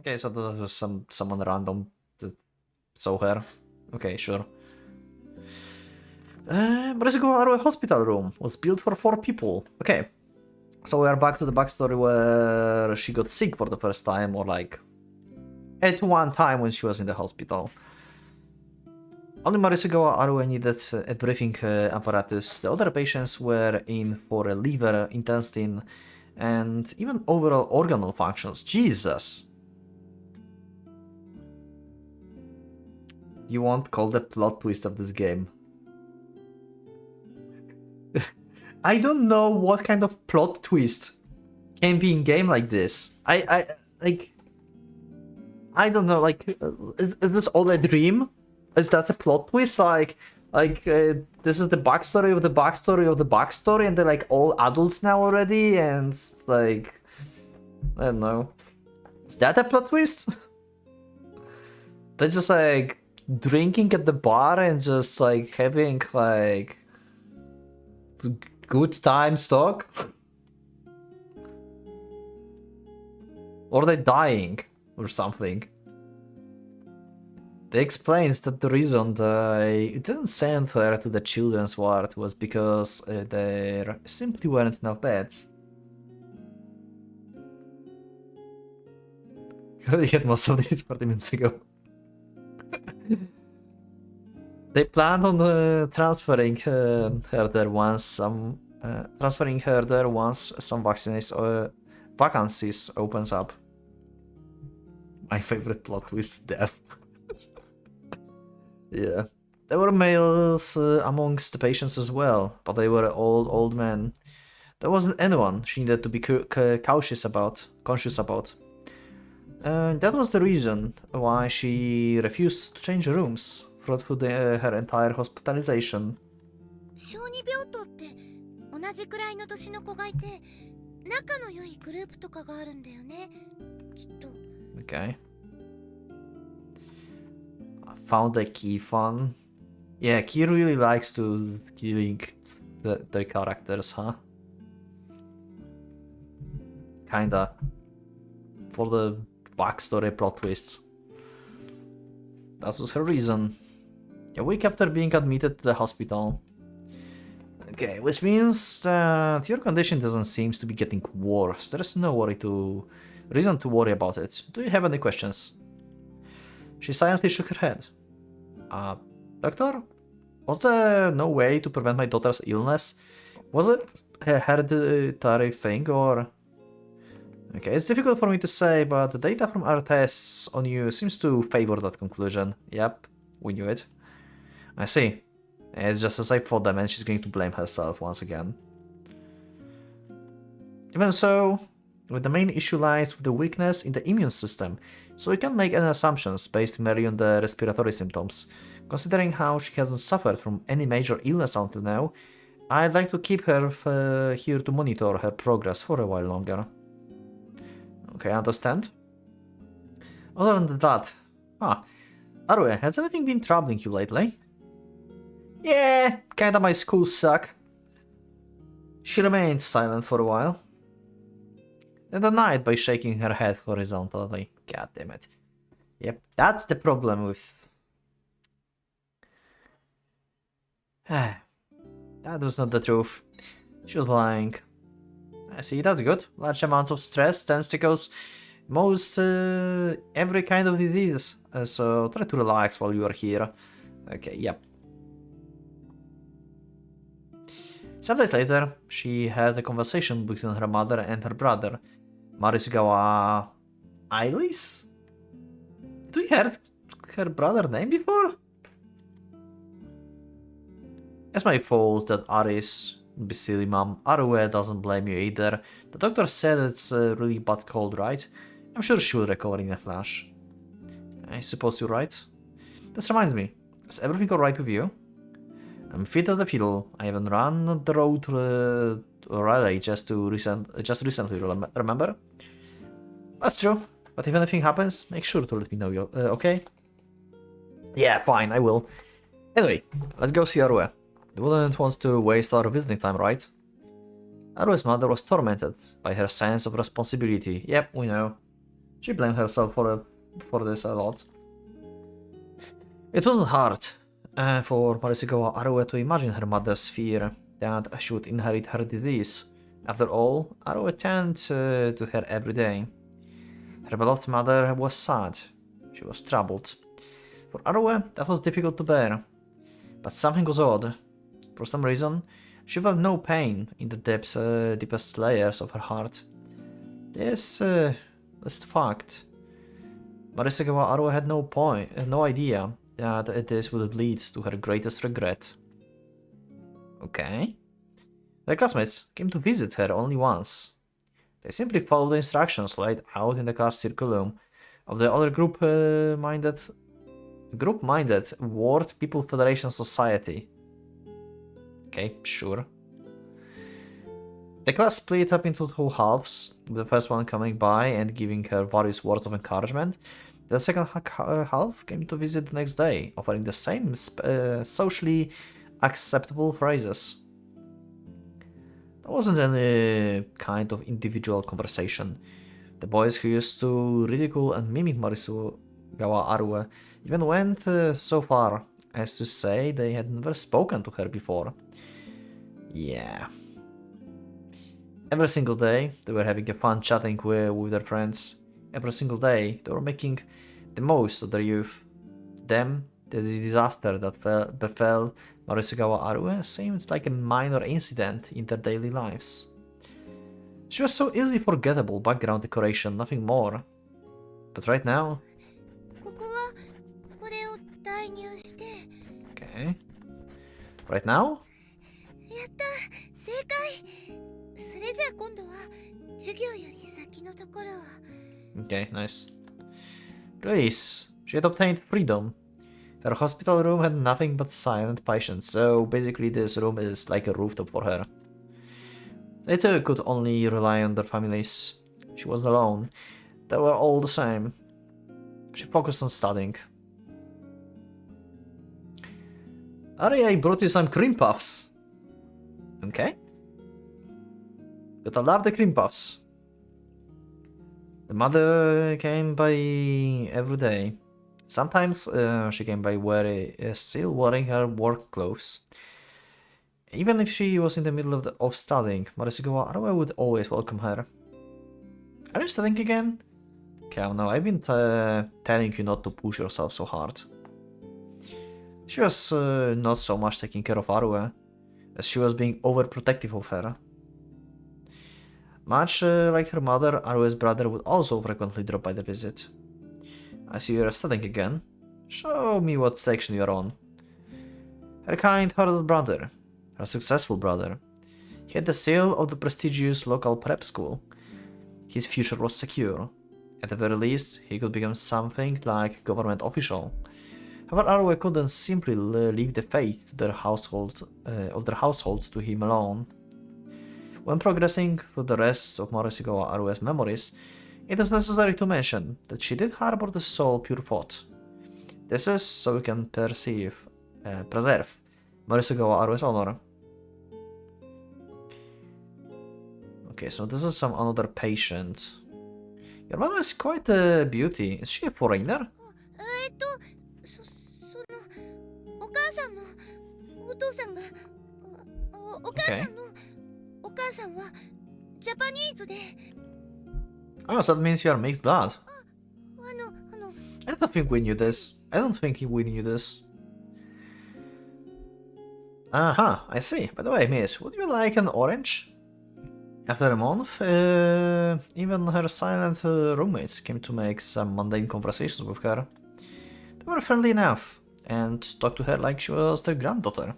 Okay, so that was someone random that saw her. Okay, sure. Marisugawa Arue hospital room was built for 4 people. Okay. So we are back to the backstory where she got sick for the first time, or like at one time when she was in the hospital. Only Marisugawa Arue needed a breathing apparatus. The other patients were in for a liver, intestine, and even overall organal functions. Jesus! You won't call the plot twist of this game. I don't know what kind of plot twist can be in game like this. I don't know, like, is this all a dream? Is that a plot twist? Like this is the backstory of the backstory of the backstory, and they're like all adults now already, and like, I don't know. Is that a plot twist? They're just like drinking at the bar and just like having like good times talk? Or they dying or something. They explains that the reason they didn't send her to the children's ward was because there simply weren't enough beds. You had most of these 40 minutes ago. They planned on transferring her there once some vacancies opens up. My favorite plot twist: death. Yeah, there were males amongst the patients as well, but they were all old men. There wasn't anyone she needed to be conscious about. That was the reason why she refused to change rooms throughout her entire hospitalization. 小児病棟って同じくらいの年の子がいて仲の良いグループとかがあるんだよねきっと Okay. I found the key fun. Yeah, Key really likes to link their characters, huh? Kinda. For the backstory plot twists. That was her reason. A week after being admitted to the hospital. Okay, which means that your condition doesn't seem to be getting worse. There's no reason to worry about it. Do you have any questions? She silently shook her head. Doctor? Was there no way to prevent my daughter's illness? Was it a hereditary thing, or... Okay, it's difficult for me to say, but the data from our tests on you seems to favor that conclusion. Yep, we knew it. I see. It's just as I thought them, and she's going to blame herself once again. Even so, the main issue lies with the weakness in the immune system, so we can't make any assumptions based merely on the respiratory symptoms. Considering how she hasn't suffered from any major illness until now, I'd like to keep her here to monitor her progress for a while longer. Okay, I understand. Other than that... Arue, has anything been troubling you lately? Yeah, kinda my schools suck. She remained silent for a while. Then denied by shaking her head horizontally. God damn it. Yep, that's the problem with... That was not the truth. She was lying. I see, that's good. Large amounts of stress tends to cause most every kind of disease. So try to relax while you are here. Okay, yep. Some days later, she had a conversation between her mother and her brother, Marisugawa Ailis? Do you heard her brother's name before? It's my fault that Aris... Be silly, mom. Arue doesn't blame you either. The doctor said it's a really bad cold, right? I'm sure she will recover in a flash. I suppose you're right. This reminds me. Is everything alright with you? I'm fit as the fiddle. I even ran the road to Rara just recently, remember? That's true. But if anything happens, make sure to let me know, okay? Yeah, fine, I will. Anyway, let's go see Arue. You wouldn't want to waste our visiting time, right? Arue's mother was tormented by her sense of responsibility. Yep, we know. She blamed herself for this a lot. It wasn't hard for Marisugawa Arue to imagine her mother's fear that she would inherit her disease. After all, Arue turned to her every day. Her beloved mother was sad. She was troubled. For Arue, that was difficult to bear. But something was odd. For some reason, she felt no pain in the deepest layers of her heart. This is the fact. Marisugawa Arue had no idea that this would lead to her greatest regret. Okay. Their classmates came to visit her only once. They simply followed the instructions laid out in the class curriculum of the other group-minded World People Federation Society. Okay, sure. The class split up into two halves, with the first one coming by and giving her various words of encouragement. The second half came to visit the next day, offering the same socially acceptable phrases. There wasn't any kind of individual conversation. The boys who used to ridicule and mimic Marisugawa Arue even went so far as to say they had never spoken to her before. Yeah. Every single day they were having a fun chatting with their friends. Every single day they were making the most of their youth. To them, the disaster that befell Marisugawa Arue seemed like a minor incident in their daily lives. She was so easily forgettable background decoration, nothing more. But right now... Okay. Right now? Okay, nice. Release. She had obtained freedom. Her hospital room had nothing but silent patients, so basically this room is like a rooftop for her. They too could only rely on their families. She wasn't alone. They were all the same. She focused on studying. Ari, I brought you some cream puffs. Okay. But I love the cream puffs. The mother came by every day. Sometimes she came by still wearing her work clothes. Even if she was in the middle of studying, Marisugawa Arue would always welcome her. Are you studying again? Okay, no, I've been telling you not to push yourself so hard. She was not so much taking care of Arue, as she was being overprotective of her. Much like her mother, Arue's brother would also frequently drop by the visit. I see you are studying again. Show me what section you are on. Her kind-hearted brother, her successful brother. He had the seal of the prestigious local prep school. His future was secure. At the very least, he could become something like government official. However, Arue couldn't simply leave the fate of their households to him alone. When progressing through the rest of Marisugawa Arue's memories, it is necessary to mention that she did harbor the sole pure thought. This is so we can preserve Marisugawa Arue's honor. Okay, so this is some another patient. Your mother is quite a beauty. Is she a foreigner? Okay. Oh, so that means you are mixed blood. I don't think we knew this. Aha, I see. By the way, miss, would you like an orange? After a month, even her silent roommates came to make some mundane conversations with her. They were friendly enough and talked to her like she was their granddaughter.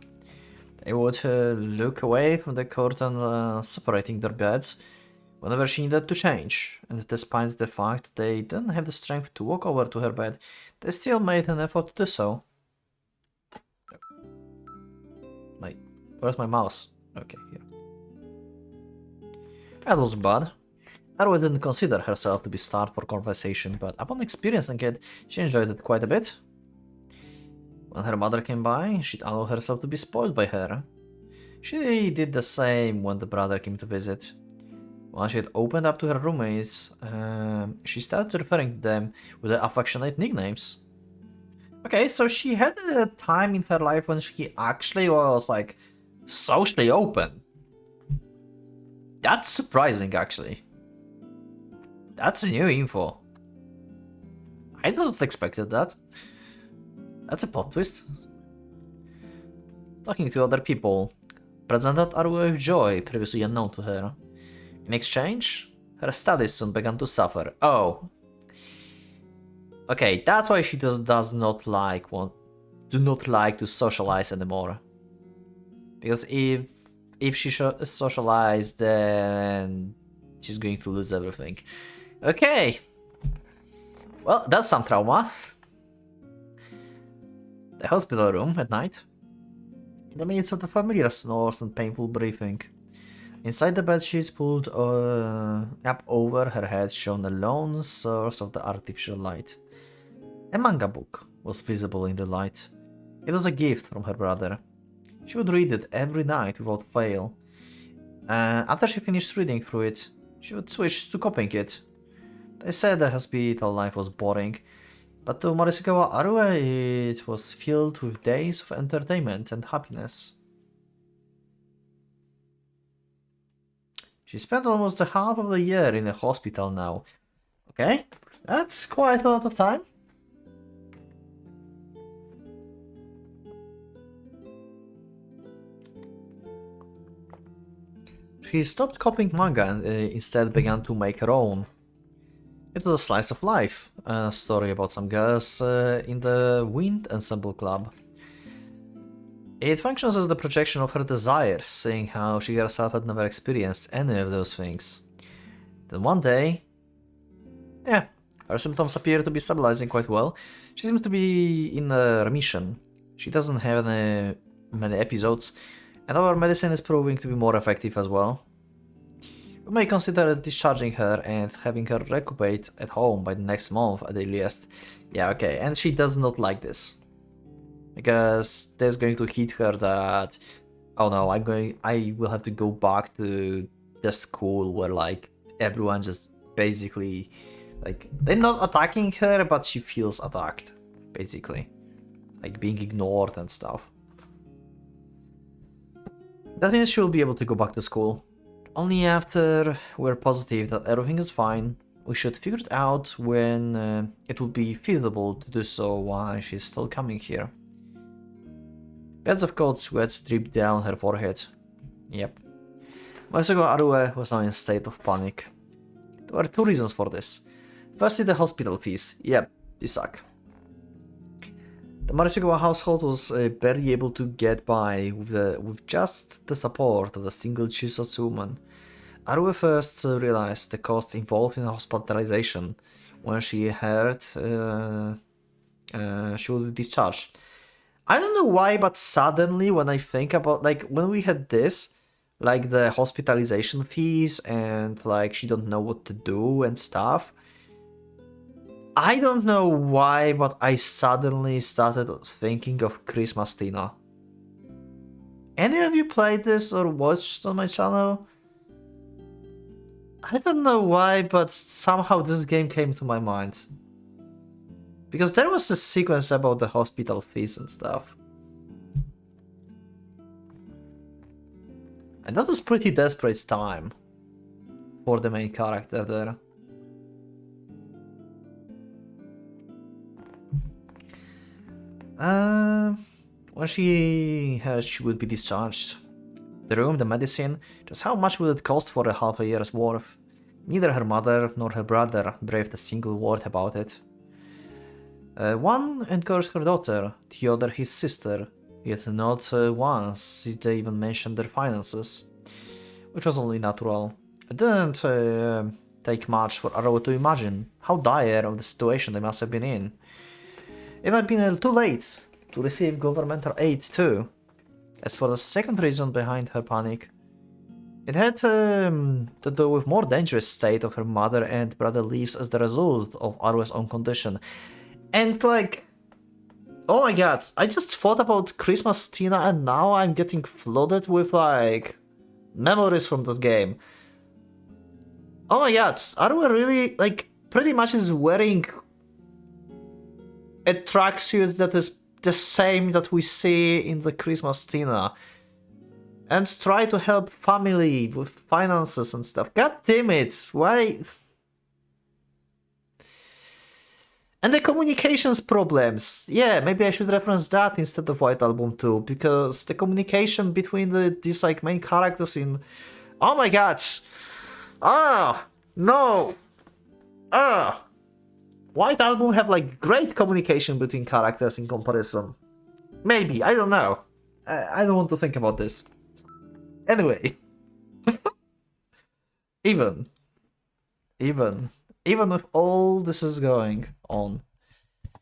They would look away from the curtain separating their beds whenever she needed to change, and despite the fact they didn't have the strength to walk over to her bed, they still made an effort to do so. Where's my mouse? Okay, here. That wasn't bad. Arue didn't consider herself to be starved for conversation, but upon experiencing it, she enjoyed it quite a bit. When her mother came by, she'd allow herself to be spoiled by her. She did the same when the brother came to visit. Once she had opened up to her roommates, she started referring to them with the affectionate nicknames. Okay, so she had a time in her life when she actually was like socially open. That's surprising, actually. That's new info. I didn't expected that. That's a plot twist. Talking to other people presented Aru with joy previously unknown to her. In exchange, her studies soon began to suffer. Oh. Okay, that's why she does not like to socialize anymore. Because if she socialize, then she's going to lose everything. Okay. Well, that's some trauma. The hospital room at night. In the midst of the familiar snores and painful breathing. Inside the bed sheets pulled up over her head shone a lone source of the artificial light. A manga book was visible in the light. It was a gift from her brother. She would read it every night without fail. After she finished reading through it, she would switch to copying it. They said the hospital life was boring, but to Marisugawa Arue it was filled with days of entertainment and happiness. She spent almost a half of the year in a hospital now. Okay, that's quite a lot of time. She stopped copying manga and instead began to make her own. It was a slice of life, a story about some girls in the Wind Ensemble Club. It functions as the projection of her desires, seeing how she herself had never experienced any of those things. Then one day... yeah, her symptoms appear to be stabilizing quite well. She seems to be in a remission. She doesn't have many episodes, and our medicine is proving to be more effective as well. We may consider discharging her and having her recuperate at home by the next month at the earliest. Yeah, okay, and she does not like this. Because that's going to hit her that, oh no, I will have to go back to the school where like everyone just basically, like, they're not attacking her, but she feels attacked, basically. Like being ignored and stuff. That means she'll be able to go back to school. Only after we're positive that everything is fine, we should figure it out when it would be feasible to do so while she's still coming here. Beads of cold sweat dripped down her forehead. Yep. Marisugawa Arue was now in a state of panic. There were two reasons for this. Firstly, the hospital fees. Yep, they suck. The Marisugawa household was barely able to get by with just the support of a single Chuusotsu woman. Arue first realized the cost involved in hospitalization when she heard she would be discharged. I don't know why, but suddenly when I think about, like, when we had this, like the hospitalization fees and like she don't know what to do and stuff, I don't know why, but I suddenly started thinking of Christmas Tina. Any of you played this or watched on my channel? I don't know why, but somehow this game came to my mind. Because there was a sequence about the hospital fees and stuff. And that was pretty desperate time for the main character there. When she heard she would be discharged, the room, the medicine, just how much would it cost for a half a year's worth? Neither her mother nor her brother breathed a single word about it. One encouraged her daughter, the other his sister, yet not once did they even mention their finances, which was only natural. It didn't take much for Arrow to imagine how dire of the situation they must have been in. It might have been too late to receive governmental aid too. As for the second reason behind her panic, it had to do with more dangerous state of her mother and brother lives as the result of Arwe's own condition. And like, oh my god, I just thought about Christmas Tina and now I'm getting flooded with like memories from that game. Oh my god, Arue really, like, pretty much is wearing a tracksuit that is the same that we see in the Christmas dinner. And try to help family with finances and stuff. God damn it, why? And the communications problems. Yeah, maybe I should reference that instead of White Album too, because the communication between these like main characters in... Oh my god! Ah! No! Ah! White Album have like great communication between characters in comparison. Maybe, I don't know. I don't want to think about this. Anyway. Even with all this is going on,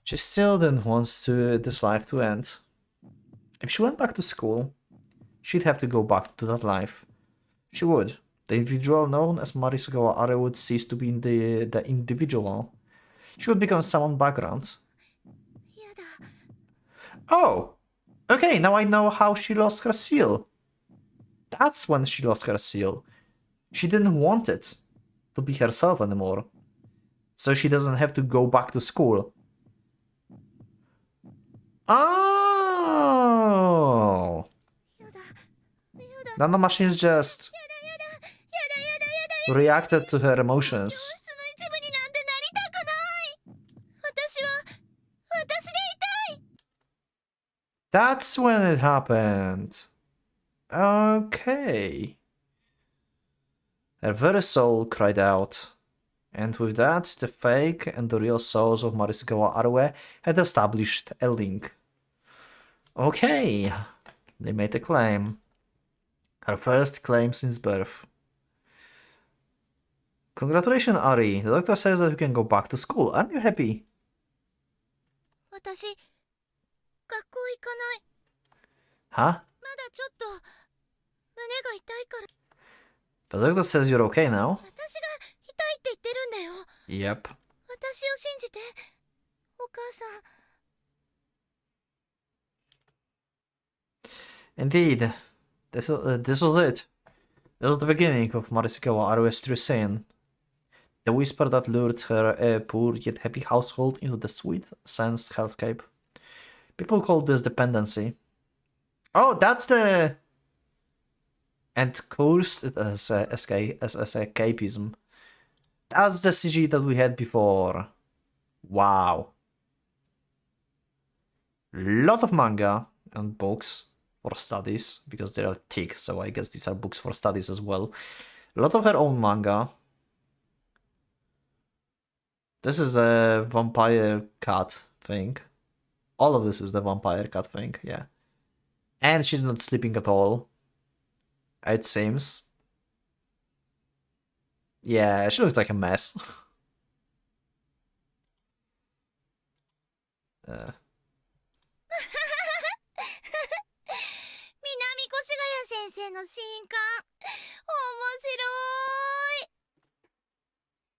she still didn't want this life to end. If she went back to school, she'd have to go back to that life. She would. The individual known as Marisugawa Are would cease to be the individual. She would become someone background. Oh! Okay, now I know how she lost her seal. That's when she lost her seal. She didn't want it to be herself anymore. So she doesn't have to go back to school. Oh! Nanomachines just reacted to her emotions. That's when it happened. Okay. Her very soul cried out. And with that, the fake and the real souls of Marisugawa Arue had established a link. Okay, they made a claim. Her first claim since birth. Congratulations, Ari. The doctor says that you can go back to school. Aren't you happy? Huh? But the doctor says you're okay now. Yep. Indeed. This was it. This was the beginning of Marisugawa Arue's true sin. The whisper that lured her poor yet happy household into the sweet, sensed hellscape. People call this dependency. Oh, that's the... And cursed it as escapism. That's the CG that we had before. Wow. Lot of manga and books for studies, because they are thick, so I guess these are books for studies as well. A lot of her own manga. This is the vampire cat thing. All of this is the vampire cat thing, yeah. And she's not sleeping at all. It seems. Yeah, she looks like a mess.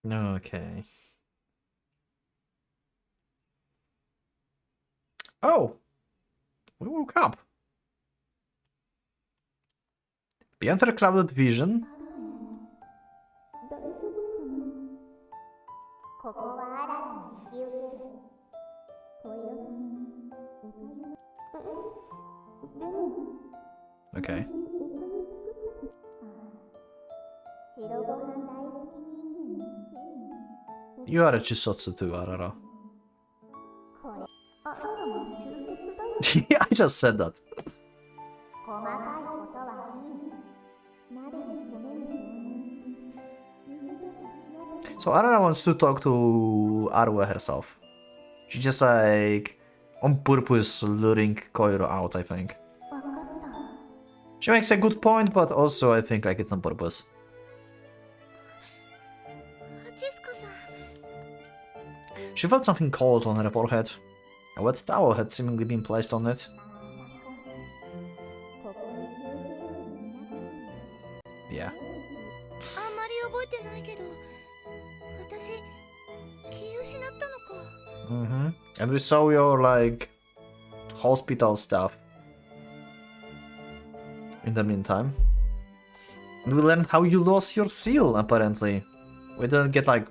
Okay. Oh! We woke up. Beyond her clouded vision. Okay. You are a Chuusotsu too, Rara. I just said that. So Arara wants to talk to Arue herself. She just like on purpose luring Koiro out, I think. She makes a good point, but also I think like it's on purpose. She felt something cold on her forehead. A wet towel had seemingly been placed on it. Yeah. And we saw your, like, hospital stuff in the meantime. And we learned how you lost your seal, apparently. We didn't get like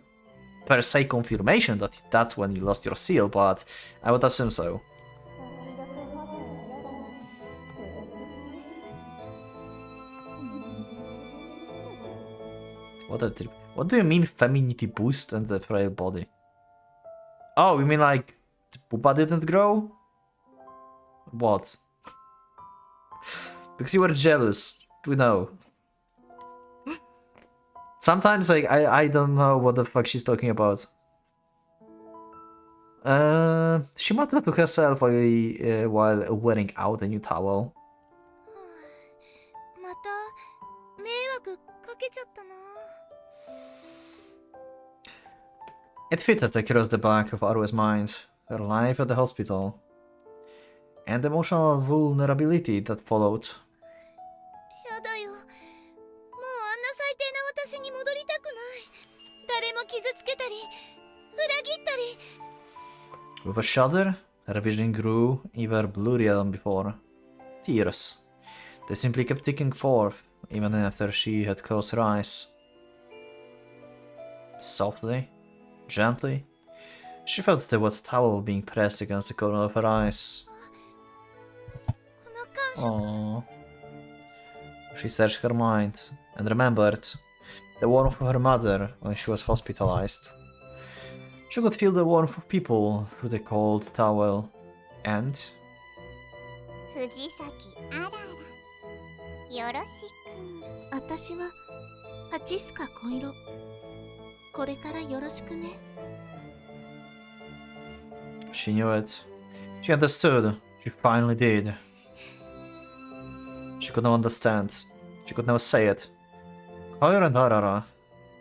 per se confirmation that that's when you lost your seal, but I would assume so. What do you mean femininity boost and the frail body? Oh, you mean like the pupa didn't grow? What? Because you were jealous. We know. Sometimes like I don't know what the fuck she's talking about. She muttered to herself while wearing out a new towel. また迷惑かけちゃったな。 It fitted across the back of Arue's mind, her life at the hospital, and the emotional vulnerability that followed. やだよ。もうあんな最低な私に戻りたくない。誰も傷つけたり、裏切ったり。 With a shudder, her vision grew even blurrier than before. Tears. They simply kept ticking forth, even after she had closed her eyes. Softly, gently, she felt the wet towel being pressed against the corner of her eyes. この感触。 Aww. She searched her mind and remembered the warmth of her mother when she was hospitalized. She could feel the warmth of people through the cold towel, and 藤崎あらら。よろしく。私はハチスカ小色。これからよろしくね。 she knew it. She understood. She finally did. She could now understand. She could now say it. Koiro and Rara,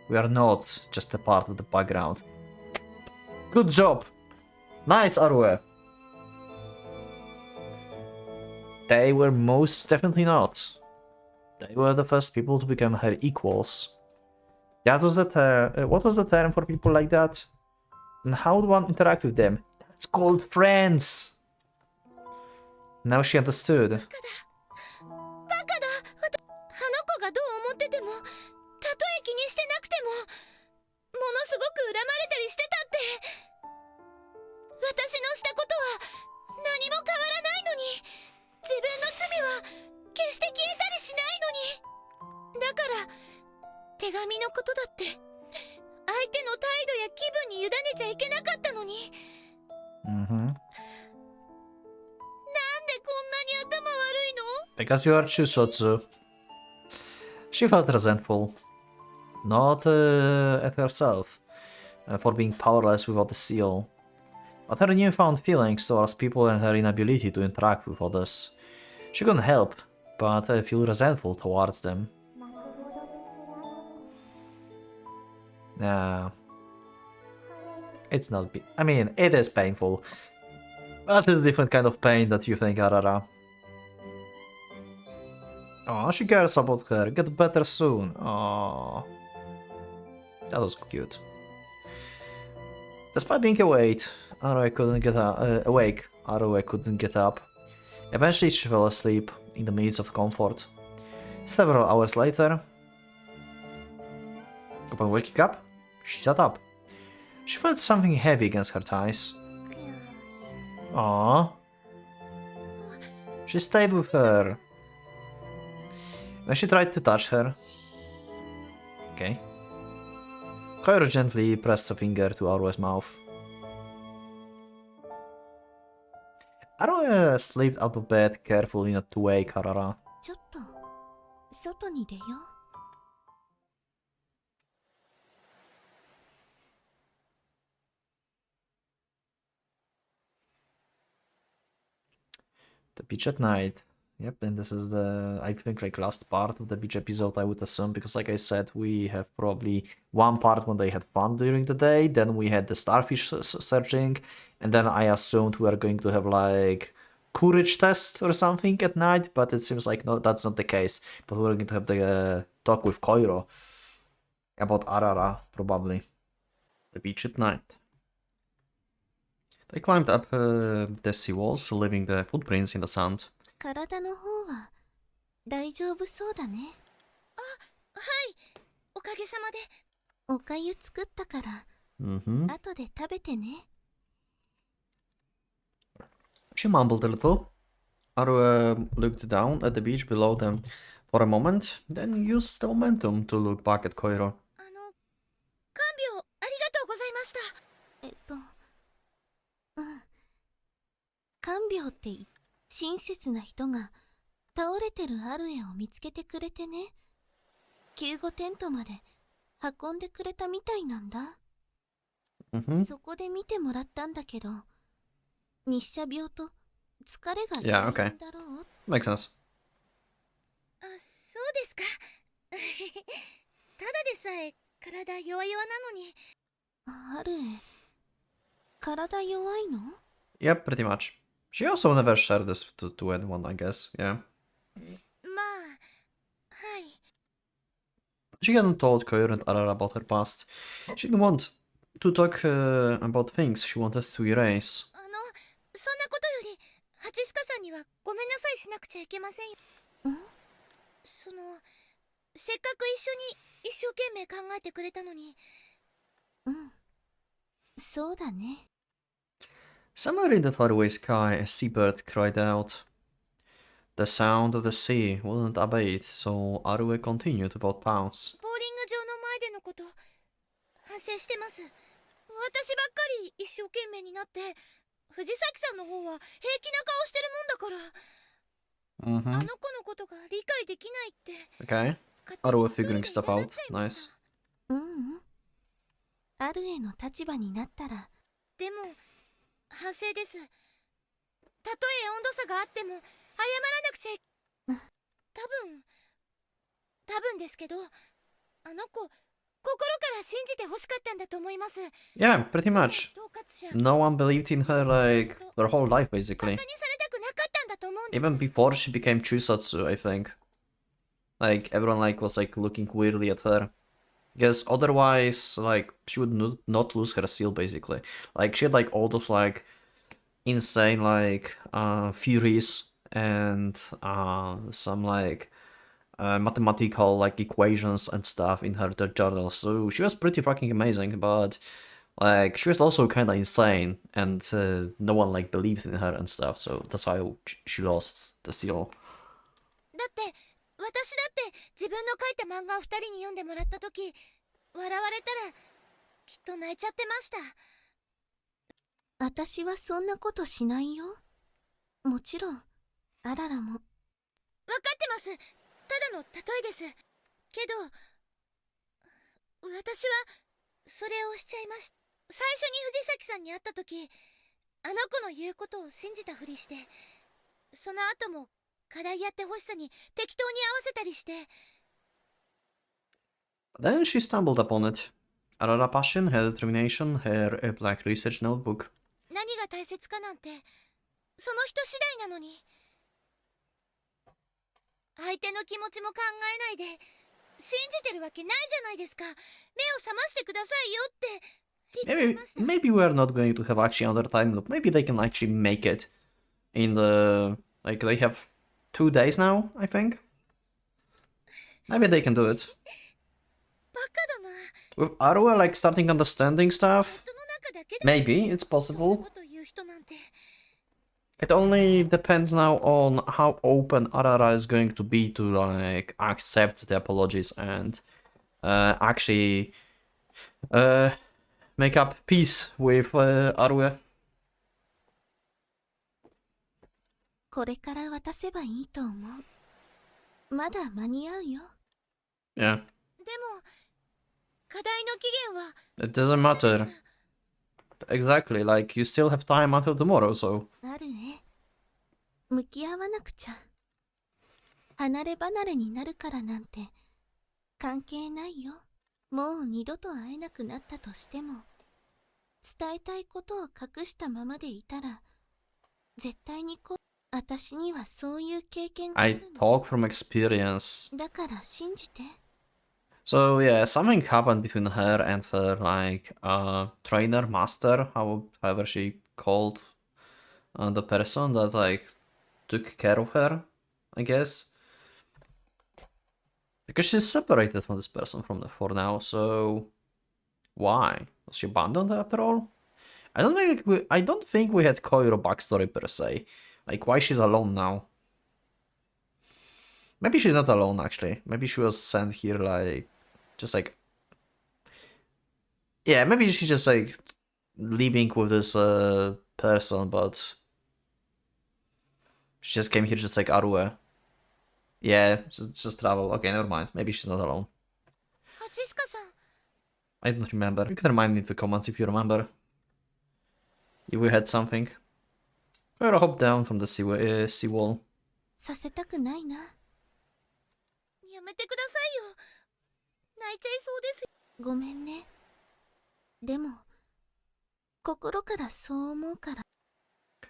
we are not just a part of the background. Good job! Nice, Arue! They were most definitely not. They were the first people to become her equals. That was the term. What was the term for people like that? And how would one interact with them? That's called friends! Now she understood. バカだ。あの子がどう思ってても、たとえ気にしてなくても、ものすごく恨まれたりしてたって。私のしたことは何も変わらないのに、自分の罪は決して消えたりしないのに。だから手紙のことだって相手の態度や気分に委ねちゃいけなかったのに。なんでこんなに頭悪いの？ Because you are Chuusotsu. She felt resentful. Not at herself for being powerless without the seal, but her newfound feelings towards people and her inability to interact with others. She couldn't help but feel resentful towards them. Nah. It's not... I mean, it is painful. But it's a different kind of pain that you think, Rara. Oh, she cares about her. Get better soon. Oh, that was cute. Despite being awake, Arue couldn't get up. Eventually, she fell asleep in the midst of comfort. Several hours later, upon waking up, she sat up. She felt something heavy against her thighs. Aww. She stayed with her. When she tried to touch her... Okay. Koiro gently pressed a finger to Arue's mouth. Arue slipped out of bed carefully not to wake Rara. ちょっと外に出よう。 The beach at night. Yep, and this is the, I think, like last part of the beach episode, I would assume, because like I said, we have probably one part when they had fun during the day, then we had the starfish searching, and then I assumed we are going to have like courage test or something at night, but it seems like no, that's not the case. But we're going to have the talk with Koiro about Arara, probably. The beach at night. They climbed up the seawalls, leaving the footprints in the sand. 体の方は大丈夫そうだね。あ、はい。おかげさまで。おかゆ作ったから Mm-hmm. 後で食べてね。 She mumbled a little. Aru looked down at the beach below them for a moment, then used the momentum to look back at Koiro. 看病ありがとうございました。看病って親切な人が倒れてるアルエを見つけてくれてね。救護テントまで運んでくれたみたいなんだ。Mm-hmm. そこで見てもらったんだけど、日射病と疲れが Yeah, 原 okay. 因だろう。 Makes sense. あ、そうですか。ただでさえ体弱々なのに。アルエ、体弱いの？ Yep, pretty much. She also never shared this to anyone, I guess, yeah. まあ、はい。 She hadn't told Koiro and Arara about her past. She didn't want to talk about things she wanted to erase. そんなことより、ハチスカさんにはごめんなさいしなくちゃいけませんよ。せっかく一緒に一生懸命考えてくれたのに。そうだね。 Somewhere in the faraway sky, a seabird cried out. The sound of the sea wouldn't abate, so Arue continued without pause. ボーリング場の前でのこと、反省してます。私ばっかり一生懸命になって、藤崎さんの方は平気な顔してるもんだから、あの子のことが理解できないって。 Okay. Arue figuring stuff out. Nice. アルエの立場になったら。でも反省です。たとえ温度差があっても謝らなくちゃい。多分ですけど、あの子心から信じて欲しかったんだと思います。 Yeah, pretty much. No one believed in her, like, their whole life, バカ basically. にされたくなかったんだと思うんです。 Even before she became Chuusotsu, I think. Like, everyone, like, was, like, looking weirdly at her. Because otherwise, like, she would not lose her seal, basically. Like, she had, like, all those, like, insane, like, theories and some, like, mathematical, like, equations and stuff in her journal. So she was pretty fucking amazing, but, like, she was also kind of insane, and no one, like, believed in her and stuff, so that's why she lost the seal. だって私だって自分の書いた漫画を2人に読んでもらった時、笑われたらきっと泣いちゃってました。私はそんなことしないよ。もちろんアララも。分かってます。ただの例えです。けど私はそれをしちゃいました。最初に藤崎さんに会った時、あの子の言うことを信じたふりして、その後も課題やってほしさに適当に合わせたりして。 Then she stumbled upon it. Arara passion, her determination, her black research notebook. 何が大切かなんてその人次第なのに。相手の気持ちも考えないで信じてるわけないじゃないですか。目を覚ましてくださいよって言っちゃいました。 Maybe we are not going to have actually another time loop. Maybe they can actually make it in the, like, they have 2 days now, I think. Maybe they can do it. バカだな。 With Arua, like, starting understanding stuff, 人の中だけで maybe it's そんな possible. こと言う人なんて。 It only depends now on how open Arara is going to be to, like, accept the apologies and actually make up peace with Arue. これから渡せばいいと思う。まだ間に合うよ。 Yeah. でも課題の期限は It doesn't matter. Exactly, like, you still have time until tomorrow, so... あるね。向き合わなくちゃ。離れ離れになるからなんて関係ないよ。もう二度と会えなくなったとしても、伝えたいことを隠したままでいたら絶対に私にはそういう経験があ I るの。 talk from experience. だから信じて。 So yeah, something happened between her and her, like, trainer, master, however she called the person that, like, took care of her, I guess. Because she's separated from this person for now, so Why? Was she abandoned after all? I don't think we had Koiro backstory per se. Like, why she's alone now? Maybe she's not alone, actually. Maybe she was sent here, like, just like... Yeah, maybe she's just, like, living with this person, but... She just came here just like Arue. Yeah, just travel. Okay, never mind. Maybe she's not alone. ハチスカさん、 I don't remember. You can remind me in the comments if you remember. If we had something. Or hop down from the seawall. させたくないな。やめてくださいよ。泣いちゃいそうです。ごめんね。でも、心からそう思うから。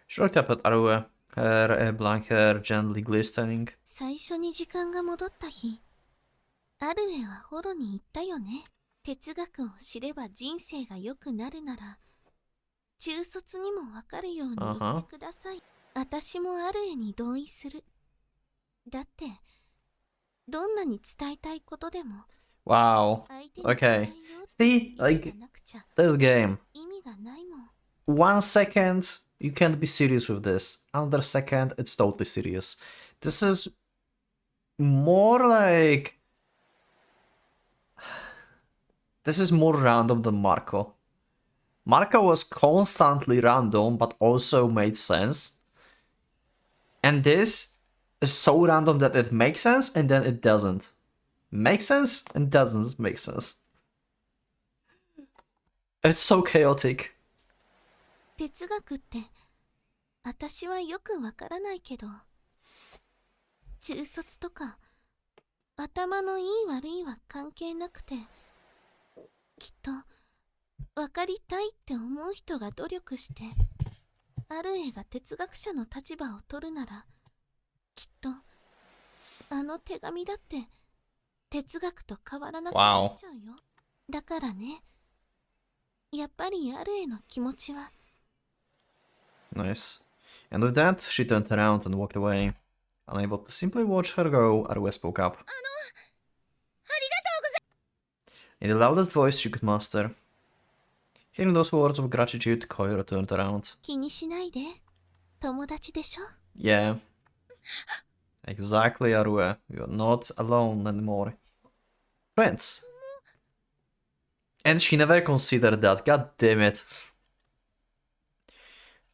She looked up at Arue, her black hair gently glistening. 最初に時間が戻った日、アルエはホロに行ったよね。哲学を知れば人生が良くなるなら、中卒にもわかるように言ってください。私もアルエに同意する。だって、どんなに伝えたいことでも、 Wow. 相手に伝えよ Okay. うって See, 意思 like がなくちゃ this game. 意味がないもん。 1 second, you can't be serious with this. Another second, it's totally serious. This is more like... This is more random than Marco. Marco was constantly random, but also made sense. And this is so random that it makes sense, and then it doesn't. Makes sense, and doesn't make sense. It's so chaotic. 哲学って私はよくわからないけど、中卒とか頭のいい悪いは関係なくて、きっとわかりたいって思う人が努力してアルエが哲学者の立場を取るなら、きっとあの手紙だって哲学と変わらなくなっちゃうよ。だからね、やっぱりアルエの気持ちは。 Nice. And with that, she turned around and walked away. Unable to simply watch her go, Arue spoke up. In the loudest voice she could muster. Hearing those words of gratitude, Koiro turned around. 気にしないで。友達でしょ。 Yeah. Exactly, Arue. You're not alone anymore. Friends. And she never considered that, god damn it.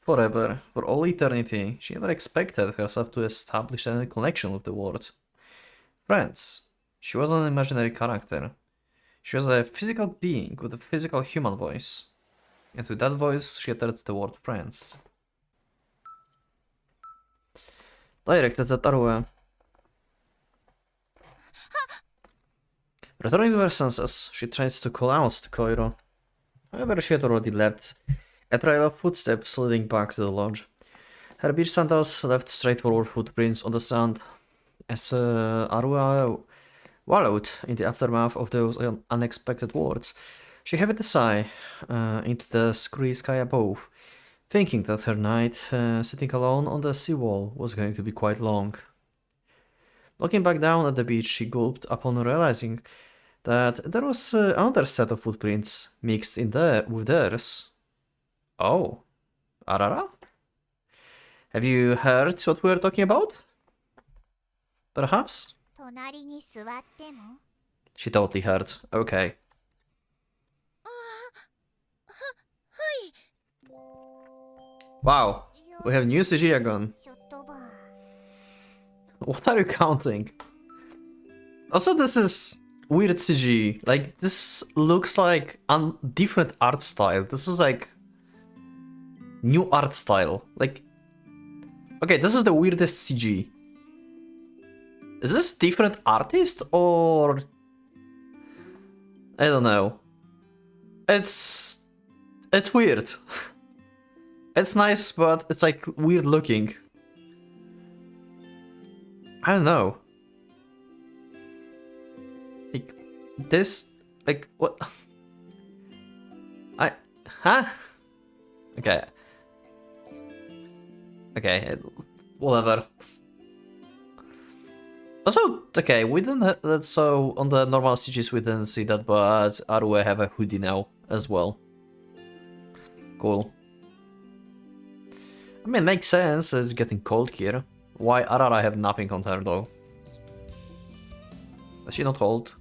Forever, for all eternity, she never expected herself to establish any connection with the world. Friends. She was an imaginary character. She was a physical being with a physical human voice. And with that voice, she uttered the word friends. Directed at Arue. Returning to her senses, she tried to call out to Koiro. However, she had already left a trail of footsteps leading back to the lodge. Her beach sandals left straightforward footprints on the sand as Arue wallowed in the aftermath of those unexpected words. She heaved a sigh into the scree sky above, thinking that her night sitting alone on the seawall was going to be quite long. Looking back down at the beach, she gulped upon realizing that there was another set of footprints mixed in there with theirs. Oh, Rara? Have you heard what we were talking about? Perhaps? 隣に座っても。 She totally heard. Okay. はい。 Wow, we have new CG again. ショットバー。 What are you counting? Also, this is weird CG. Like, this looks like a different art style. This is like new art style. Like, okay, this is the weirdest CG. Is this different artist or I don't know. It's weird. It's nice, but it's like weird looking. I don't know. Like this, like what? Huh? Okay. Okay, whatever. Also, okay, we didn't so on the normal CGs we didn't see that, but Arue have a hoodie now. as well. Cool. I mean, makes sense, it's getting cold here. Why Rara have nothing on her though? Is she not old?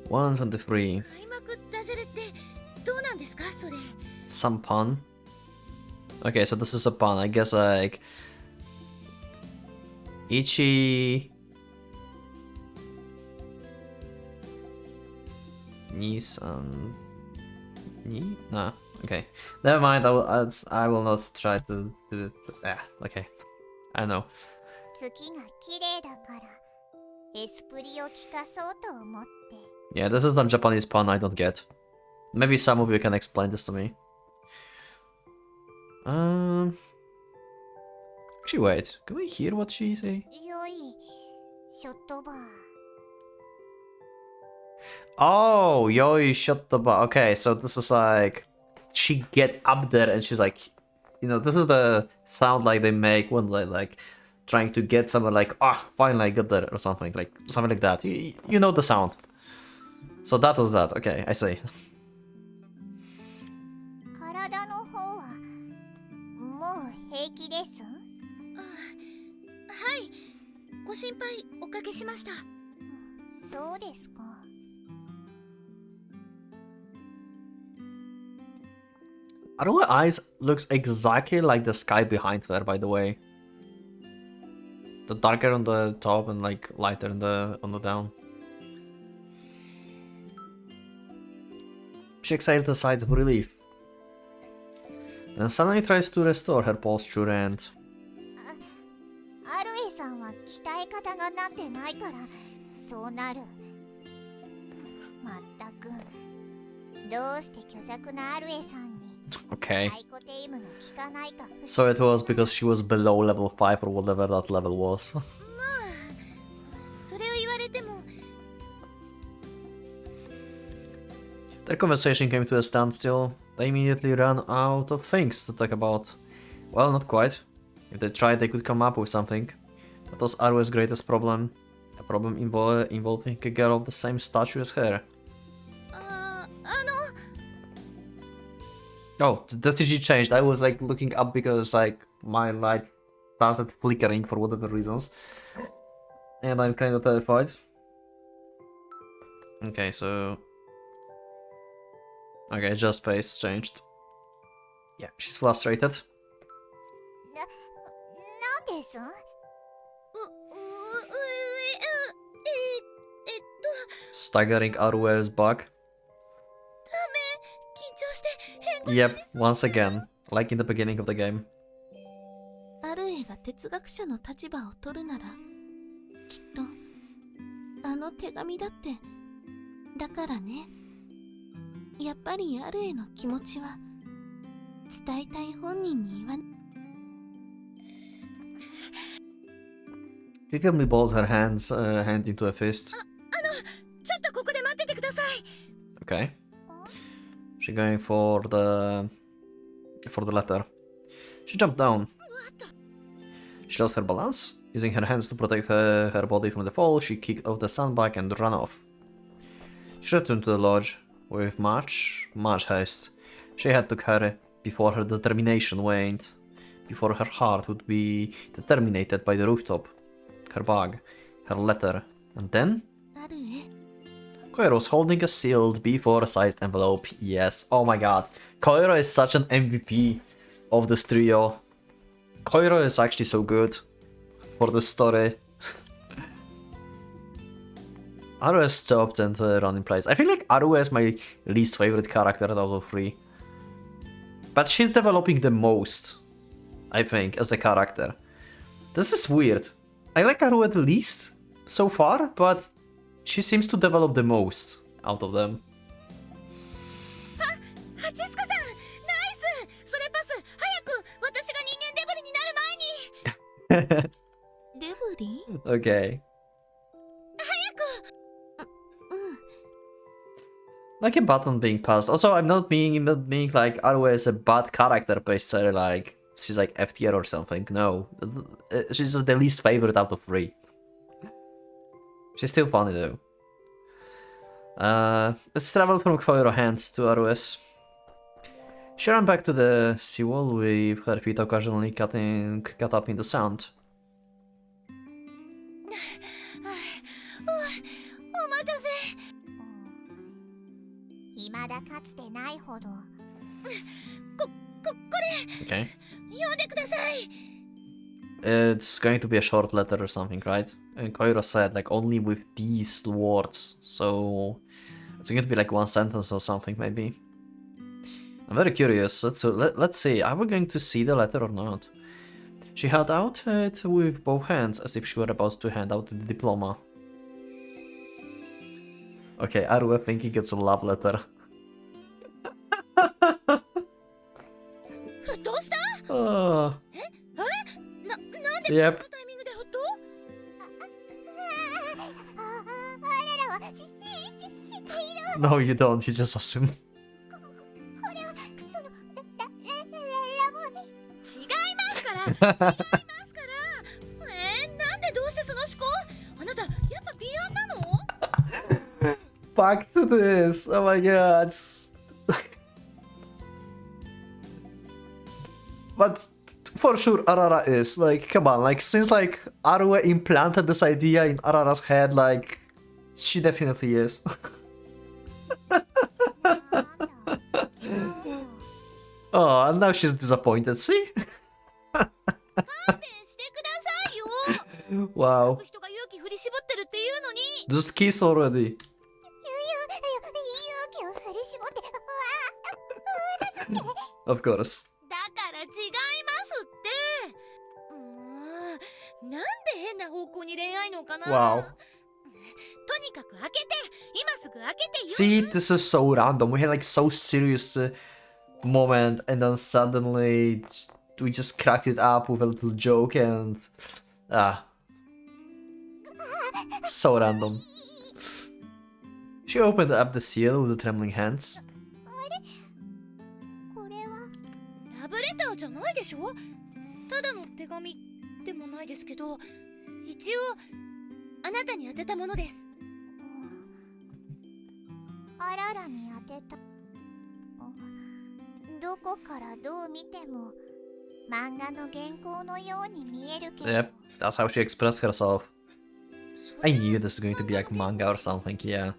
123. 開幕ダジャレってどうなんですかそれ。 Some pun. Okay, so this is a pun. I guess like Ichi Nissan Ni? No. Okay. Never mind. I will not try to do it. Yeah. Okay. I know. 月が綺麗だからエスプリを聞かそうと思って。 Yeah, this is not Japanese pun I don't get. Maybe some of you can explain this to me. Actually, wait. Can we hear what she say? よいショットバー。 Oh, yoi, shut the bar. Okay, so this is like she get up there and she's like, you know, this is the sound like they make when they like trying to get someone like, finally I got there or something like that. You know the sound. So that was that. Okay, I see. 体の方はもう平気です。はい、ご心配おかけしました。そうですか。 Arua eyes looks exactly like the sky behind her, by the way. The darker on the top and like lighter on the down. She exhaled a sigh of relief. Then suddenly tries to restore her posture and... アルエさんは鍛え方がなってないからそうなる。まったくどうして虚弱なアルエさんに Okay. サイコテイムが効かないか。 So it was because she was below level 5 or whatever that level was. まあそれを言われても。 Their conversation came to a standstill. They immediately ran out of things to talk about. Well, not quite. If they tried, they could come up with something. That was Arue's greatest problem. A problem involving a girl of the same stature as her. Oh, the TG changed. I was like looking up because like my light started flickering for whatever reasons. And I'm kind of terrified. Okay, so... Okay, just face changed. Yeah, she's frustrated. なんです？Staggering Arue's back. Yep, once again, like in the beginning of the game. アルエが哲学者の立場を取るなら、きっとあの手紙だって。だからね、やっぱりアルエの気持ちは伝えたい本人に言わ。 She gave me both her hands, hand into a fist. ちょっとここで待っててください。 Okay. She going for the letter. She jumped down. She lost her balance. Using her hands to protect her body from the fall, she kicked off the sandbag and ran off. She returned to the lodge with much haste. She had to hurry before her determination waned, before her heart would be determined by the rooftop, her bag, her letter, and then... Koiro was holding a sealed B4-sized envelope. Yes, oh my god. Koiro is such an MVP of this trio. Koiro is actually so good for the story. Arue stopped and ran in place. I feel like Arue is my least favorite character out of 3. But she's developing the most, I think, as a character. This is weird. I like Arue the least so far, but she seems to develop the most out of them. ハチスカさん、ナイス。それパス、早く私が人間デブリになる前に。デブリ？ Okay. 早く。Like a button being passed. Also, I'm not being like Arue is a bad character per se, like she's like F tier or something. No, she's the least favorite out of 3. She's still funny though. Let's travel from Koiro hands to Arues. She ran back to the seawall with her feet occasionally cut up in the sand. お待たせ。未だかつてないほど。これ。Okay. 読んでください。 It's going to be a short letter or something, right? And Koiro said, like, only with these words. So it's going to be like one sentence or something, maybe. I'm very curious. Let's see. Are we going to see the letter or not? She held out it with both hands, as if she were about to hand out the diploma. Okay, Arue thinking it's a love letter. どうした？ Oh. なんで Yep. このタイミングで沸騰？あららは知っている。 No, you don't. You just assume. これはそのラボに違いますから違いますからなんでどうしてその思考あなたやっぱ美安なの Back to this. Oh my god. But for sure Rara is like, come on, like since like Arue implanted this idea in Arara's head, like she definitely is. Oh, and now she's disappointed. See? 勘弁してくださいよ Wow. 人が勇気振り絞ってるっていうのに Just kiss already. 勇気を振り絞って渡すって Of course. だから違いますってもうなんで変な方向に恋愛のかな Wow. とにかく開けて今すぐ開けてよ See, this is so random. We had like so serious moment, and then suddenly we just cracked it up with a little joke, and so random. She opened up the seal with the trembling hands. これはラブレターじゃないでしょただの手紙でもないですけど一応あなたに宛てたものですあららに宛てたどこからどう見ても漫画の原稿のように見えるけど Yep, that's how she expressed herself. I knew this was going to be like manga or something, yeah.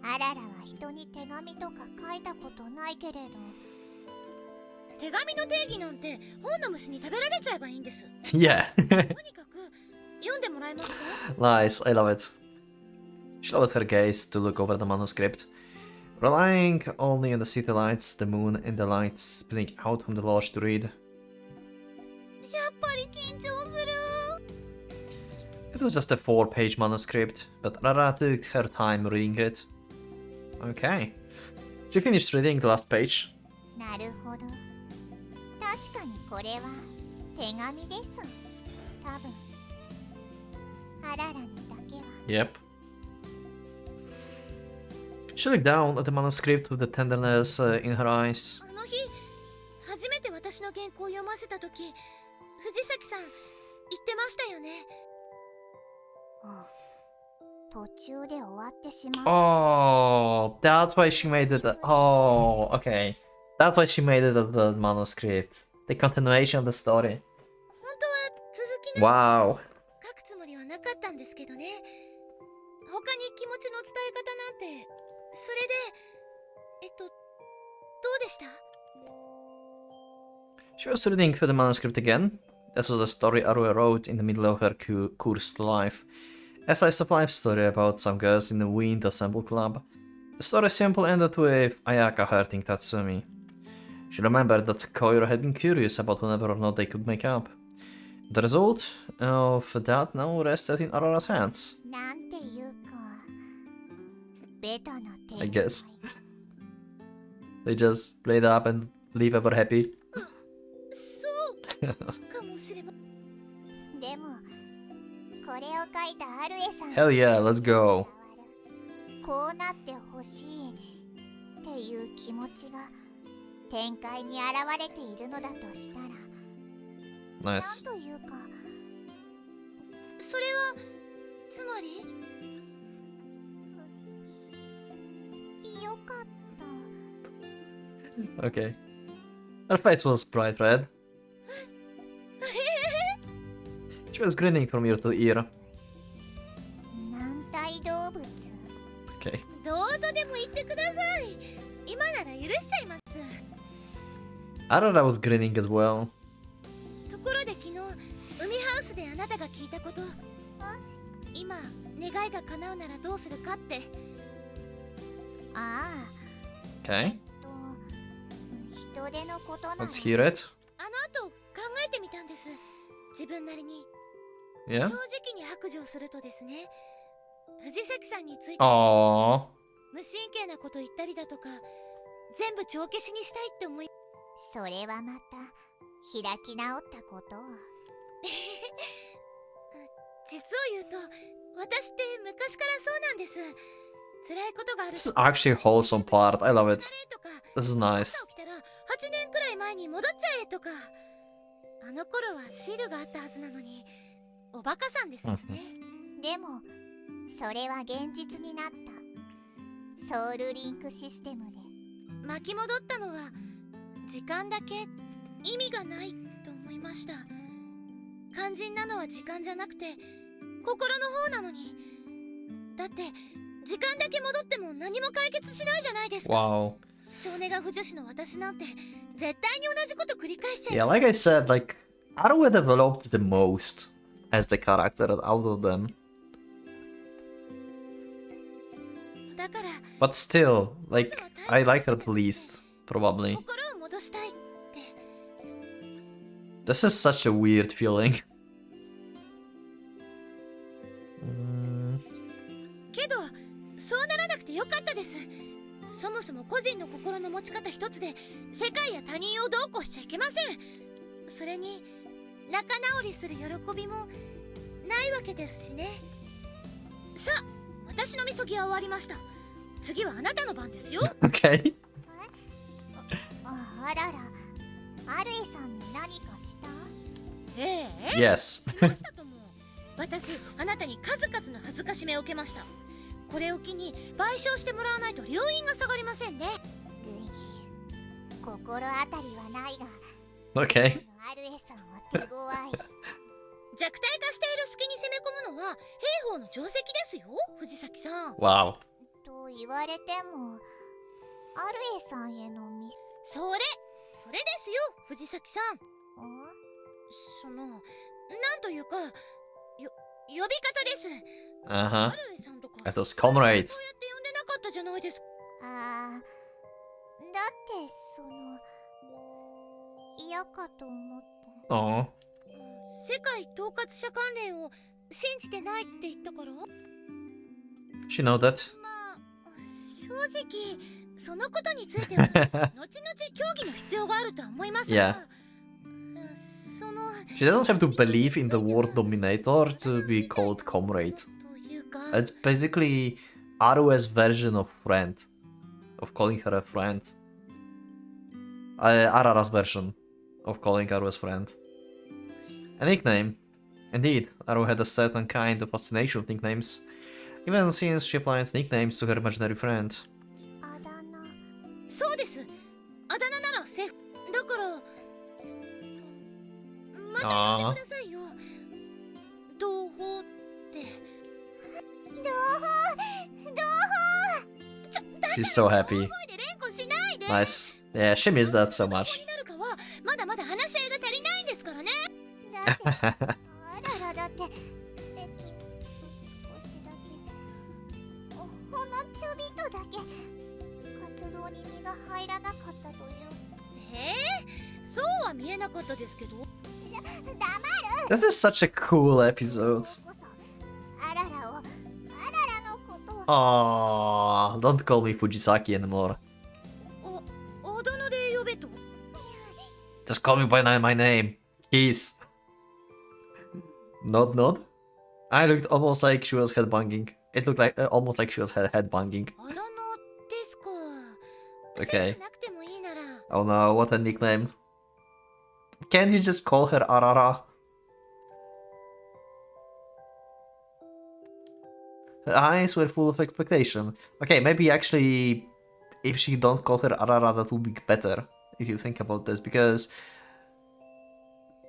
あららは人に手紙とか書いたことないけれど手紙の定義なんて本の虫に食べられちゃえばいいんです Yeah. とにかく読んでもらえますか Nice, I love it. She lowered her gaze to look over the manuscript. Relying only on the city lights, the moon, and the lights spilling out from the lodge to read. やっぱり緊張する It was just a 4-page manuscript, but Rara took her time reading it. Okay. She finished reading the last page. なるほど確かにこれは手紙です多分あららにだけは Yep. She looked down at the manuscript with the tenderness in her eyes. あの日初めて私の原稿を読ませた時藤崎さん言ってましたよね途中で終わってしまう Oh, that's why she made it. Oh, okay. That's why she made it as the manuscript. The continuation of the story. 本当は続き Wow. 書くつもりはなかったんですけどね他に気持ちの伝え方なんてそれでどうでした She was reading through the manuscript again. This was a story Arue wrote in the middle of her cursed life. A slice of life story about some girls in the Wind Assemble Club. The story simply ended with Ayaka hurting Tatsumi. She remembered that Koiro had been curious about whether or not they could make up. The result of that now rested in Aurora's hands. なんていうかベタな展開 I guess. They just played up and leave ever happy. そうかもしれまでもこれを書いたアルエさん Hell yeah, let's go. こうなってほしいっていう気持ちが展開に現れているのだとしたら Nice. なんというかそれはつまりよかった。 Okay. Her face was bright red. She was grinning from ear to ear. 軟体動物。 Okay. どうとでも言ってください。今なら許しちゃいます。 Rara was grinning as well. ところで昨日、海ハウスであなたが聞いたこと。今、願いが叶うならどうするかって。ああ。 Okay. 人手のことなの。 Let's hear it. あの後、考えてみたんです。自分なりに。 Yeah. 正直に白状するとですね、藤崎さんについて Aww. 無神経なこと言ったりだとか、全部帳消しにしたいって思い。それはまた開き直ったことを。実を言うと、私って昔からそうなんです。辛いことがある This is actually a wholesome part. I love it. とか、 This is nice. 朝起きたら8年くらい前に戻っちゃえとか。あの頃はシールがあったはずなのに、おバカさんですよね。でもそれは現実になった。ソウルリンクシステムで巻き戻ったのは時間だけ。意味がないと思いました。肝心なのは時間じゃなくて心の方なのに。だって時間だけ戻っても何も解決しないじゃないですか。 Wow. 少年が不女子の私なんて絶対に同じこと繰り返しちゃい Yeah, ます。 like I said, like, Aru developed the most as the character out of them. だから But still, like, I like her the least, probably. 心を戻したいって。 This is such a weird feeling. けどそうならなくてよかったです。そもそも個人の心の持ち方一つで世界や他人をどうこうしちゃいけません。それに仲直りする喜びもないわけですしね。さあ、私のみそぎは終わりました。次はあなたの番ですよ。 Okay. あらら、アルエさんに何かした？ええ Yes. しましたとも。私、あなたに数々の恥ずかしめを受けました。これを機に賠償してもらわないと留飲が下がりませんね。心当たりはないが、 Okay. アルエさんは手強い。弱体化している隙に攻め込むのは兵法の定石ですよ、藤崎さん。 Wow. と言われても、アルエさんへのそれですよ、藤崎さん。なんというか、呼び方です。 Uh-huh. アルエさんとか That was そう Comrade. やって呼んでなかったじゃないですか。だって嫌かと思って。 Aw. 世界統括者関連を信じてないって言ったから。 She know that. まあ正直そのことについては後々協議の必要があるとは思いますが、 She doesn't have to believe in the word Dominator to be called Comrade. というか、 It's basically Aru's version of friend. Of calling her a friend. Arara's version of calling Aru's friend. A nickname. Indeed, Aru had a certain kind of fascination with nicknames, even since she applied nicknames to her imaginary friend. あだ名。そうです。あだ名ならセーフ。だからまた呼んでくださいよ。同胞って。同胞。 She's so happy. 声で連呼しないで。 Nice. Yeah, she missed that so much. になるかはまだまだ話し合いが足りないんですからね。あららだって少しだけほんのちょびっとだけ活動に身が入らなかったという。そうは見えなかったですけど。黙る。 This is such a cool episode. あららのことを。 Aww, don't call me Fujisaki anymore. あだ名で呼べと。 Just call me by my name. Keys. Nod. I looked almost like she was headbanging. It looked like almost like she was headbanging. あだ名ですか。 Okay. センスなくてもいいなら。 Oh no, what a nickname. Can't you just call her Arara? Her eyes were full of expectation. Okay, maybe actually if she don't call her Rara, that would be better. If you think about this, because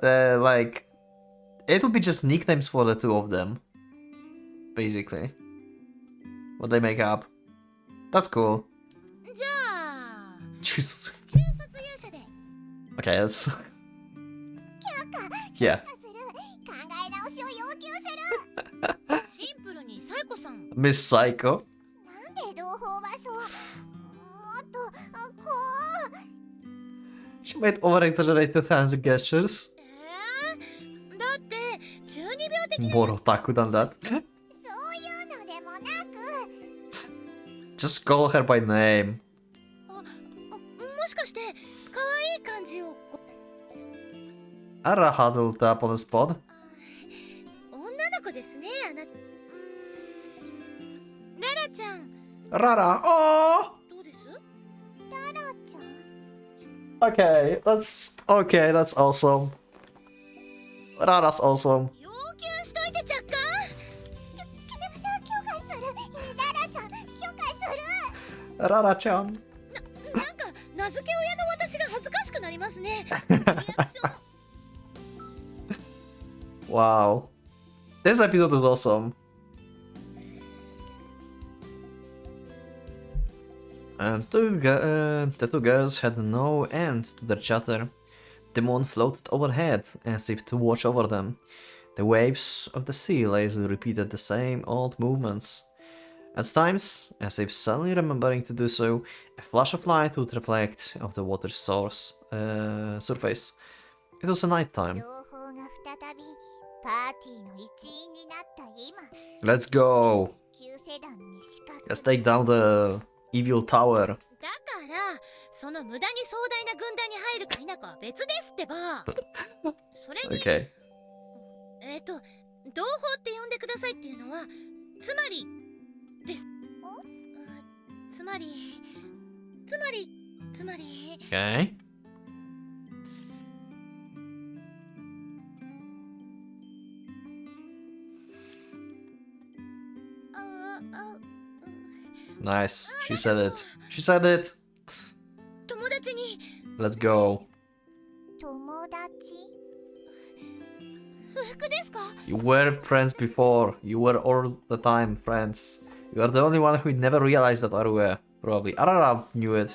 like it would be just nicknames for the two of them, basically. What they make up. That's cool. じゃあ Chuusotsu. 中卒勇者で Okay, that's 許可 yeah. する考え直しを要求するシンプルにサイコさん Miss Psycho. なんで同胞場所もっとこう She made over-exaggerated hands gestures. だって中二病的な More otaku than that. そういうのでもなく Just call her by name. もしかして可愛い感じを Ara huddled up on the spot. 女の子ですねあなララちゃん Rara, oh! どうですララちゃん Okay, that's awesome. Rara's awesome. 要求しといてちゃっか許可するララちゃん許可する Rara-chan. なんか名付け親の私が恥ずかしくなりますねリアクション Wow. This episode is awesome. The two girls had no end to their chatter. The moon floated overhead as if to watch over them. The waves of the sea lazily repeated the same old movements. At times, as if suddenly remembering to do so, a flash of light would reflect off the water's surface. It was a night time. 情報が再びパーティーの一員になった今 Let's go! 旧世団に仕掛け Let's take down the evil tower. だからその無駄に壮大な軍団に入るか否かは別ですってばそれに Okay. 同胞って呼んでくださいっていうのはつまりですつまり Okay. Nice. She said it. She said it. 友達に Let's go. 友達不服ですか You were friends before. You were all the time friends. You are the only one who never realized that Arue. Probably. Arara knew it.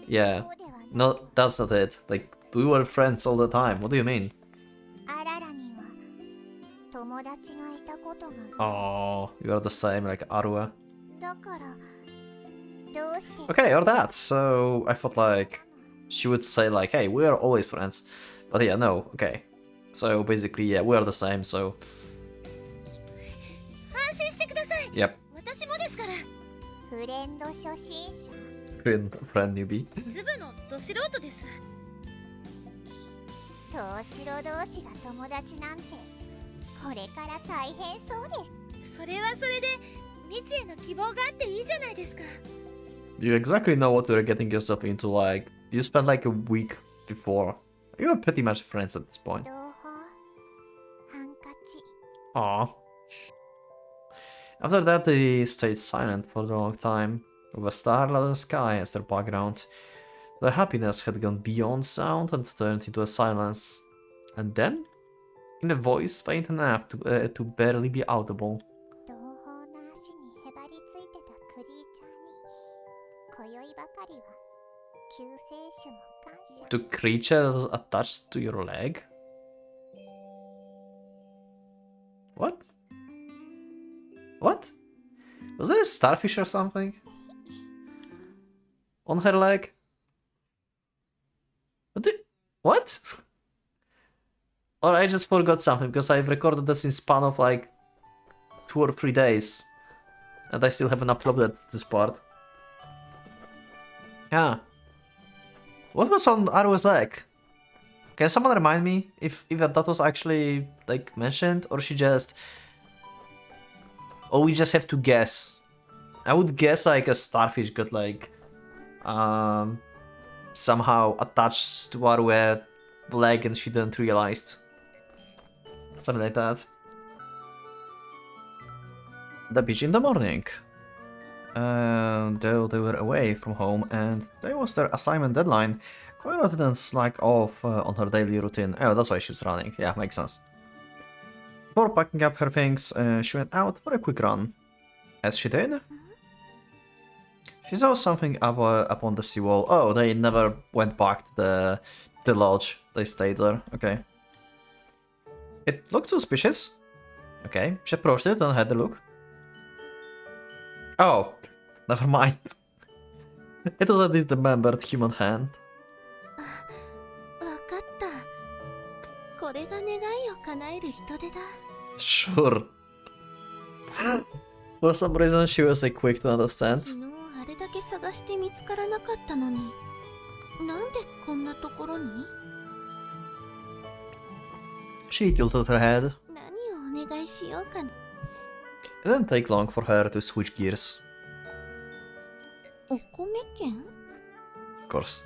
いや Yeah. そうではない No, that's not it. Like, we were friends all the time. What do you mean? あららには友達がいたことが Oh, you are the same like Arue. だからどうして Okay, or that. So I thought like she would say like, hey, we are always friends. But yeah, no, okay. So basically, yeah, we are the same, so 安心してください yep. 私もですからフレンド初心者 Friend newbie. ズブのど素人です東城同士が友達なんてこれから大変そうですそれはそれで未知への希望があっていいじゃないですか You exactly know what you're getting yourself into, like, you spent like a week before. You are pretty much friends at this point. 同胞ハンカチ Aww. After that, they stayed silent for a long time, with a starlit sky as their background. Their happiness had gone beyond sound and turned into a silence. And then, in a voice faint enough to barely be audible, 同胞の足にへばりついてたクリーチャーに今宵ばかりは救世主も感謝 the creature that was attached to your leg? What? What? Was there a starfish or something? On her leg? What? Or I just forgot something because I've recorded this in span of like 2 or 3 days. And I still haven't uploaded this part. Yeah. What was on Aru's leg? Can someone remind me if that was actually like mentioned, or she just, or we just have to guess? I would guess like a starfish got like somehow attached to Aru's leg and she didn't realize. Something like that. The beach in the morning. though they were away from home and there was their assignment deadline, Koira didn't slack off on her daily routine. Oh, that's why she's running. Yeah, makes sense. Before packing up her things, she went out for a quick run. As she did, she saw something up on the seawall. Oh, they never went back to the lodge. They stayed there. Okay. It looked suspicious. Okay, she approached it and had a look. Oh, never mind. It was a dismembered human hand. わかった。これが願いを叶える人手だ。Sure. For some reason, she was like quick to understand. 昨日あれだけ探して見つからなかったのに、なんでこんなところに？ She tilted her head. 何をお願いしようかな。It didn't take long for her to switch gears. お米券？ Of course.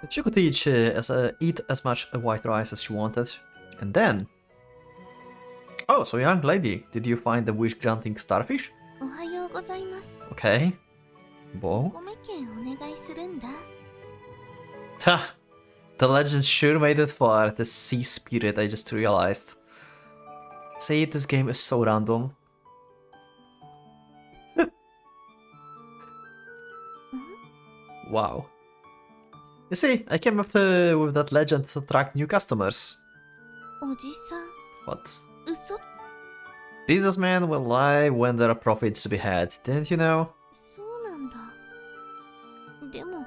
She could eat as much white rice as she wanted. And then... Oh, so young lady, did you find the wish-granting starfish? おはようございます。 Okay. お Bo? 米券お願いするんだ。 Ha! The legend sure made it far, the sea spirit, I just realized. See, this game is so random. Wow. You see, I came up with that legend to attract new customers. おじさん、 What? 嘘？ Businessmen will lie when there are profits to be had, didn't you know? そうなんだ。でも、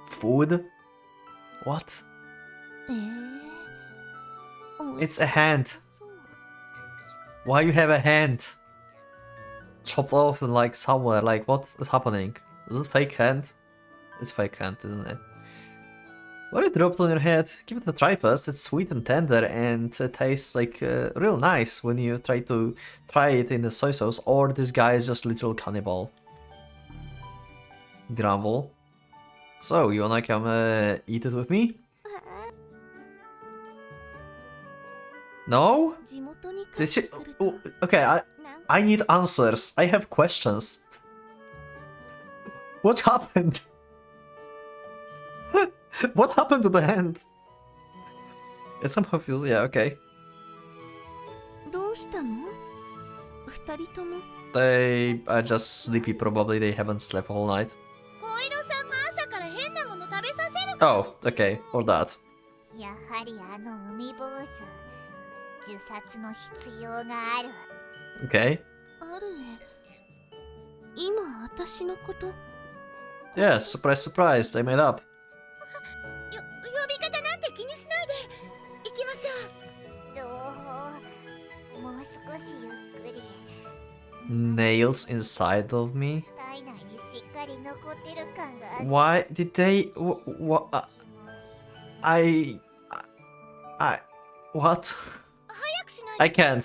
Food? What? It's a hand. そう。 Why you have a hand? Chopped off and like somewhere, like what is happening? Is it fake hand? It's fake hand, isn't it? What it dropped on your head? Give it a try first. It's sweet and tender and it tastes like real nice when you try it in the soy sauce, or this guy is just literal cannibal. Grumble. So, you wanna come eat it with me? No? 地元に帰 Did って she... くると Oh, okay, なんか I need answers. I have questions. What happened? What happened to the hand? It's somehow feels... Yeah, okay. どうしたの？二人とも。 They are just sleepy, probably. They haven't slept all night. 小色さんが朝から変なもの食べさせるから Oh, okay, or that. やはりあの海坊主、自殺の必要がある。Okay. あるえ。今私のこと。 Yeah, surprise, surprise. They made up. 呼び方なんて気にしないで。行きましょう。もう少しゆっくり。 Nails inside of me? 体内にしっかり残ってる感がある。 Why did they... What? What? 早くしない I can't.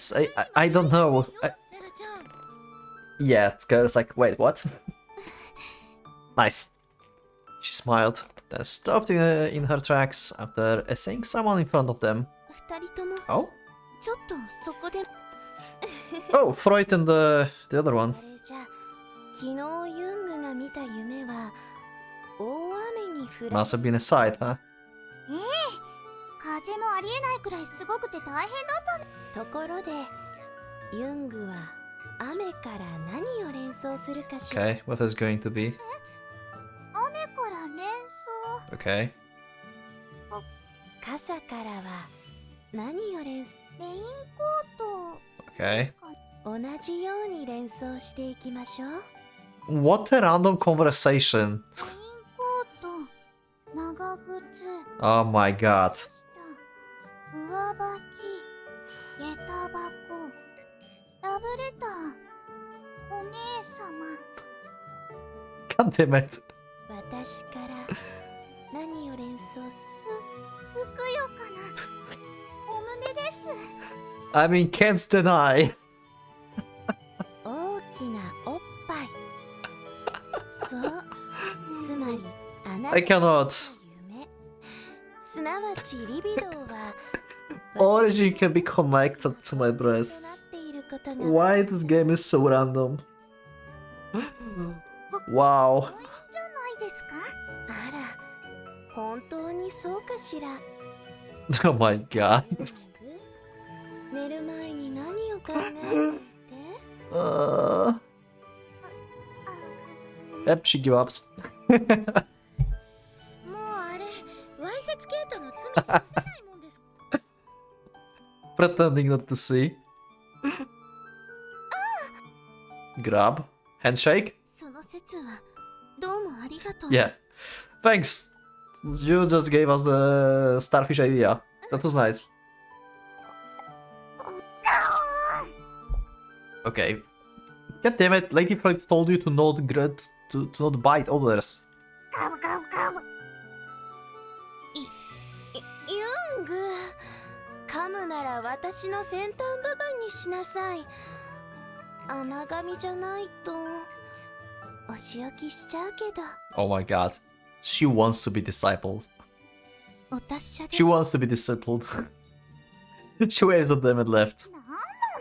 I don't know. ララちゃん。 Yeah, the girl's like, wait, what? Nice. She smiled, then stopped in her tracks after seeing someone in front of them. 二人とも Oh? ちょっとそこで。 Oh, Freud and the other one. それじゃ、昨日ユングが見た夢は大雨に降ら Must have been a sight, huh? 風もありえないくらいすごくて大変だったの。ところで、ユングは雨から何を連想するかしら。 Okay, what is going to be? 雨から連想。 Okay. 傘からは何を連想。レインコート。 Okay. 同じように連想していきましょう。 What a random conversation. レインコート、長靴、 Oh my god. 上履き、下駄箱、ラブレター、お姉様。 God damn it. 私から何を連想する？ふくよかなお胸です。 I mean, can't deny. 大きなおっぱい。そう、つまりあなた I の cannot. 夢、すなわちリビドーは Origin can be connected to my となっ breasts. ていることが Why this game is so random? Wow. じゃないですか。あら、本当にそうかしら。 Oh my god. 寝る前に何を考えていて。 Yep, she gives up. もうあれ、わいせつ系統の罪に許せないもんです。 Pretending not to see. Grab. Handshake. その説はどうもありがとう。 Yeah. Thanks. You just gave us the starfish idea. That was nice. Okay. God damn it, Lady Floyd told you to not to not bite others. カムカムカム。ユング、噛むなら私の先端部分にしなさい。甘噛みじゃないとお仕置きしちゃうけど。 Oh my god. She wants to be discipled. お達者で。 She wants to be discipled. She waves at them and left. な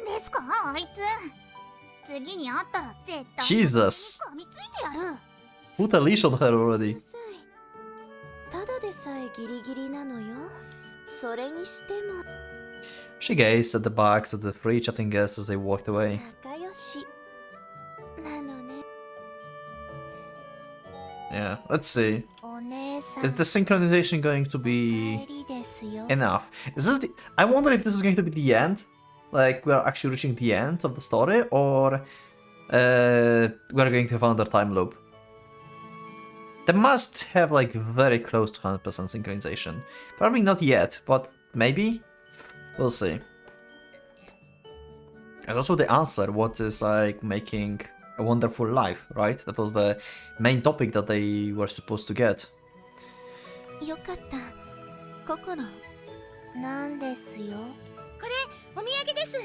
んですかあいつ。次に会ったら絶対 Jesus. 噛みついてやる。 Put a leash on her already. ただでさえギリギリなのよ。それにしても She gazed at the backs of the three chatting guests as they walked away. 仲良しなのね。 Yeah, let's see. お姉さん Is the synchronization going to 帰 be りですよ。 enough? Is this the... I wonder if this is going to be the end. Like, we are actually reaching the end of the story, or we are going to have another time loop. They must have, like, very close to 100% synchronization. Probably not yet, but maybe? We'll see. And also the answer, what is, like, making a wonderful life, right? That was the main topic that they were supposed to get. よかった。心なんですよ。これお土産です。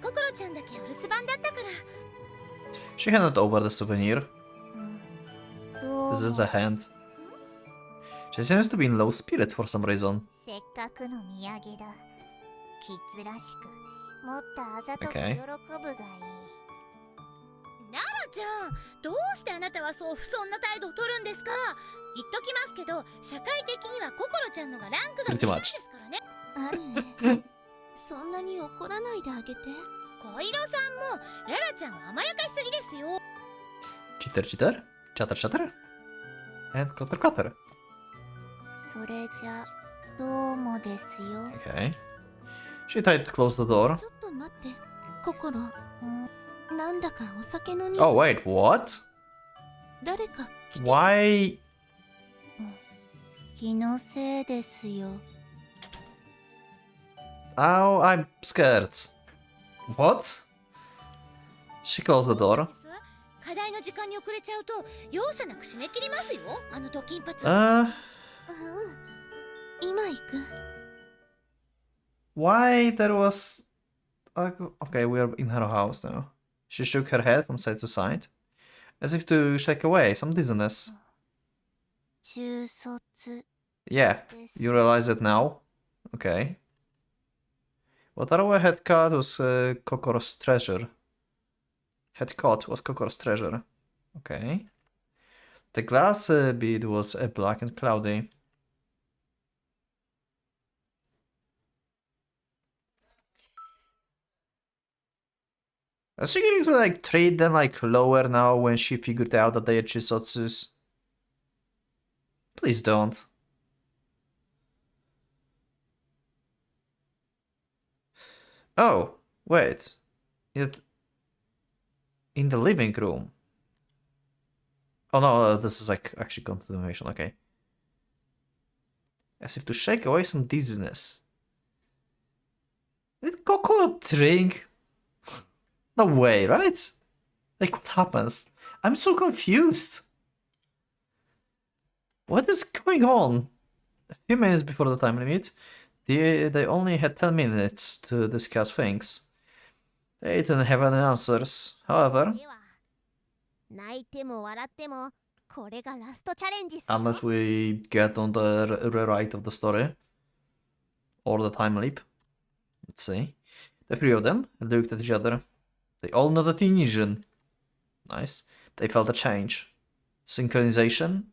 心ちゃんだけお留守番だったから。 She handed over the souvenir. どう This も is a hand. She seems to be in low spirits for some reason. せっかくの土産だ。キッズらしく、もっとあざとく喜 Okay. ぶがいい。ララちゃん、どうしてあなたはそう不遜な態度を取るんですか。言っときますけど、社会的には心ちゃんのがランクが Pretty 上な much. んですからね。あれ、そんなに怒らないであげて。小色さんもララちゃんは甘やかしすぎですよ。 Chitter, chitter. Chatter, chatter. And clatter, clatter. それじゃ、どうもですよ。 Okay. She tried to close the door. ちょっと待って、心。なんだかお酒の匂い。 Oh, wait, what? 誰か来て。 Why? 気のせいですよ。 Oh, I'm scared. What? She closed the door. 課題の時間に遅れちゃうと容赦なく締め切りますよ。あのドキンパツ。今行く。 Why there was... Okay, we are in her house now. She shook her head from side to side, as if to shake away some dizziness. 中卒 Yeah, です you realize it now? Okay. What Rara had caught was Kokoro's treasure. Had caught was Kokoro's treasure. Okay. The glass bead was black and cloudy. Is she going to like trade them like lower now when she figured out that they are Chuusotsus? Please don't. Oh, wait. It in the living room. Oh no, this is like actually continuation, okay. As if to shake away some dizziness. Did Coco drink? No way, right? Like, what happens? I'm so confused. What is going on? A few minutes before the time limit, they only had 10 minutes to discuss things. They didn't have any answers. However, では泣いても笑ってもこれがラストチャレンジっすよ。 unless we get on the rewrite of the story or the time leap, let's see. The three of them looked at each other. They all nodded in unison. Nice. They felt a change. Synchronization,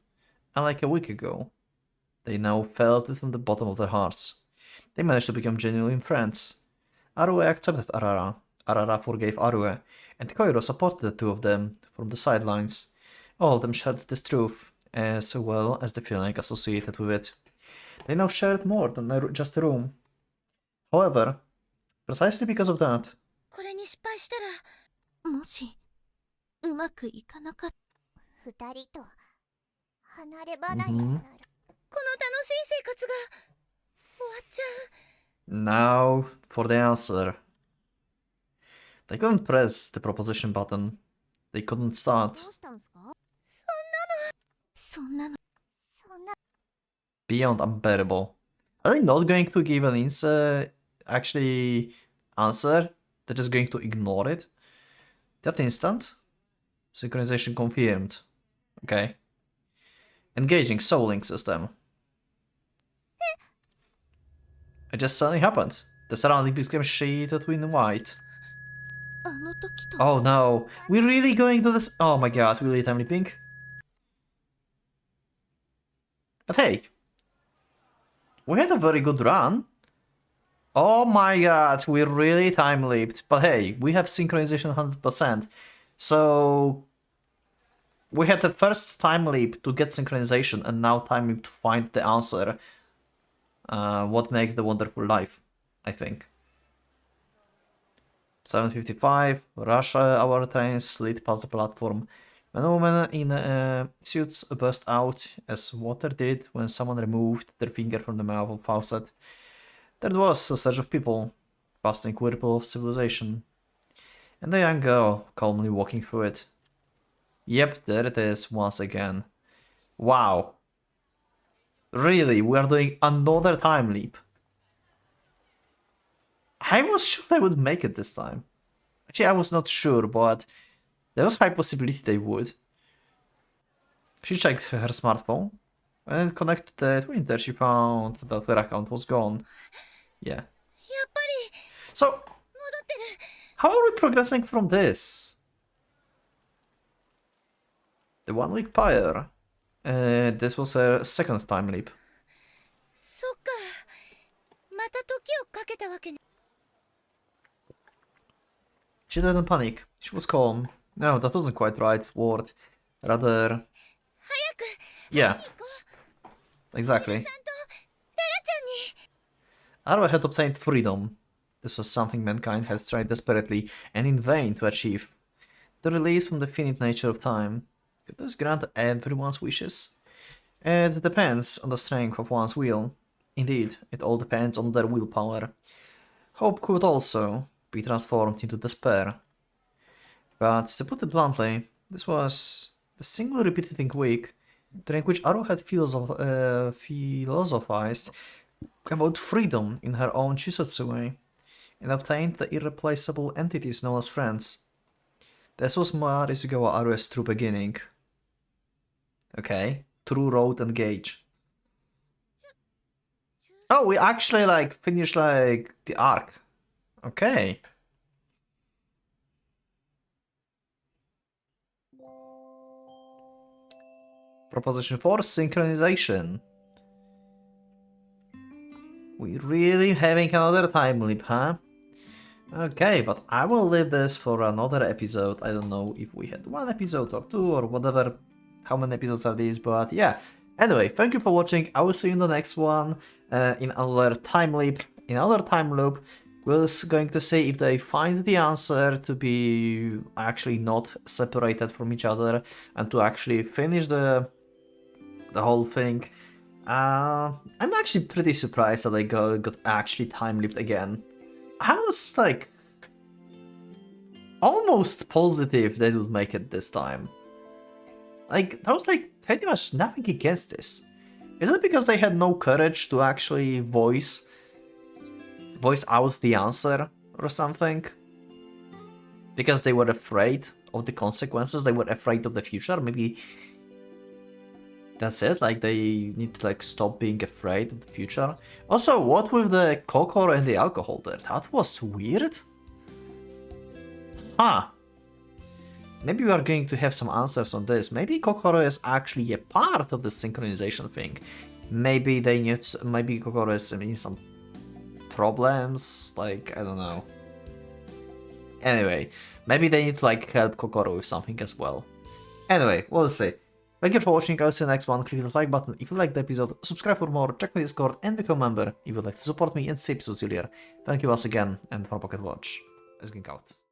and like a week ago, they now felt it from the bottom of their hearts. They managed to become genuine friends. Arue accepted Rara. Rara forgave Arue, and Koiro supported the two of them from the sidelines. All of them shared this truth, as well as the feeling associated with it. They now shared more than just a room. However, precisely because of that, これに失敗したら、もしうまくいかなかった。二人と離れ離れになる。この楽しい生活が終わっちゃう。 now for the answer. They couldn't press the proposition button. They couldn't start. どうしたんすか？そんなの Beyond unbearable. Are they not going to give an answer? Actually, answer? They're just going to ignore it? That instant? Synchronization confirmed. Okay. Engaging soul link system. It just suddenly happened. The surrounding became shaded in white. あの時と Oh no. We're really going to this? Oh my god, really time leaping? But hey. We had a very good run. Oh my god, we really time leaped. But hey, we have synchronization 100%. So we had the first time leap to get synchronization and now time leap to find the answer. What makes the wonderful life, I think. 7:55, rush hour train slid past the platform. When a woman in suits burst out, as water did when someone removed their finger from the mouth of a faucet. There was a surge of people, passing whirlpool of civilization. And a young girl calmly walking through it. Yep, there it is once again. Wow. Really, we are doing another time leap. I was sure they would make it this time. Actually, I was not sure, but there was a high possibility they would. She checked her smartphone. When it connected to Twitter, she found that her account was gone. Yeah. やっぱり So, 戻ってる。 how are we progressing from this? The 1 week prior. This was her second time leap. そっか。また時をかけたわけね。 She didn't panic. She was calm. No, that wasn't quite right word. Rather... 早く Yeah, 行こう。 exactly. さんとララちゃんに。 Arrow had obtained freedom. This was something mankind had tried desperately and in vain to achieve. The release from the finite nature of time. Could this grant everyone's wishes? It depends on the strength of one's will. Indeed, it all depends on their willpower. Hope could also be transformed into despair. But to put it bluntly, this was the single repeating week during which Arrow had philosophized about freedom in her own Chuusotsu way, and obtained the irreplaceable entities known as friends. This was Marisugawa Arue's true beginning. Okay, true road and gauge. Oh, we actually finished the arc. Okay. Proposition 4, synchronization. We really having another time leap, huh? Okay, but I will leave this for another episode. I don't know if we had 1 episode or 2 or whatever, how many episodes are these, but yeah. Anyway, thank you for watching. I will see you in the next one, in another time leap. In another time loop, we're going to see if they find the answer to be actually not separated from each other and to actually finish the whole thing. I'm actually pretty surprised that they got actually time leaped again. I was almost positive they would make it this time. That was pretty much nothing against this. Is it because they had no courage to actually voice out the answer or something? Because they were afraid of the consequences, they were afraid of the future, maybe that's it, they need to stop being afraid of the future. Also, what with the cocoa and the alcohol there? That was weird. Huh. maybe we are going to have some answers on this. Maybe Kokoro is actually a part of the synchronization thing. Maybe they need, maybe Kokoro is in some problems, like, I don't know. Anyway, maybe they need to like help Kokoro with something as well. Anyway, we'll see. Thank you for watching, I'll see you next one. Click the like button if you liked the episode, subscribe for more, check my Discord, and become a member if you'd like to support me and see episodes earlier. Thank you once again, and for Pocket Watch, let's get out.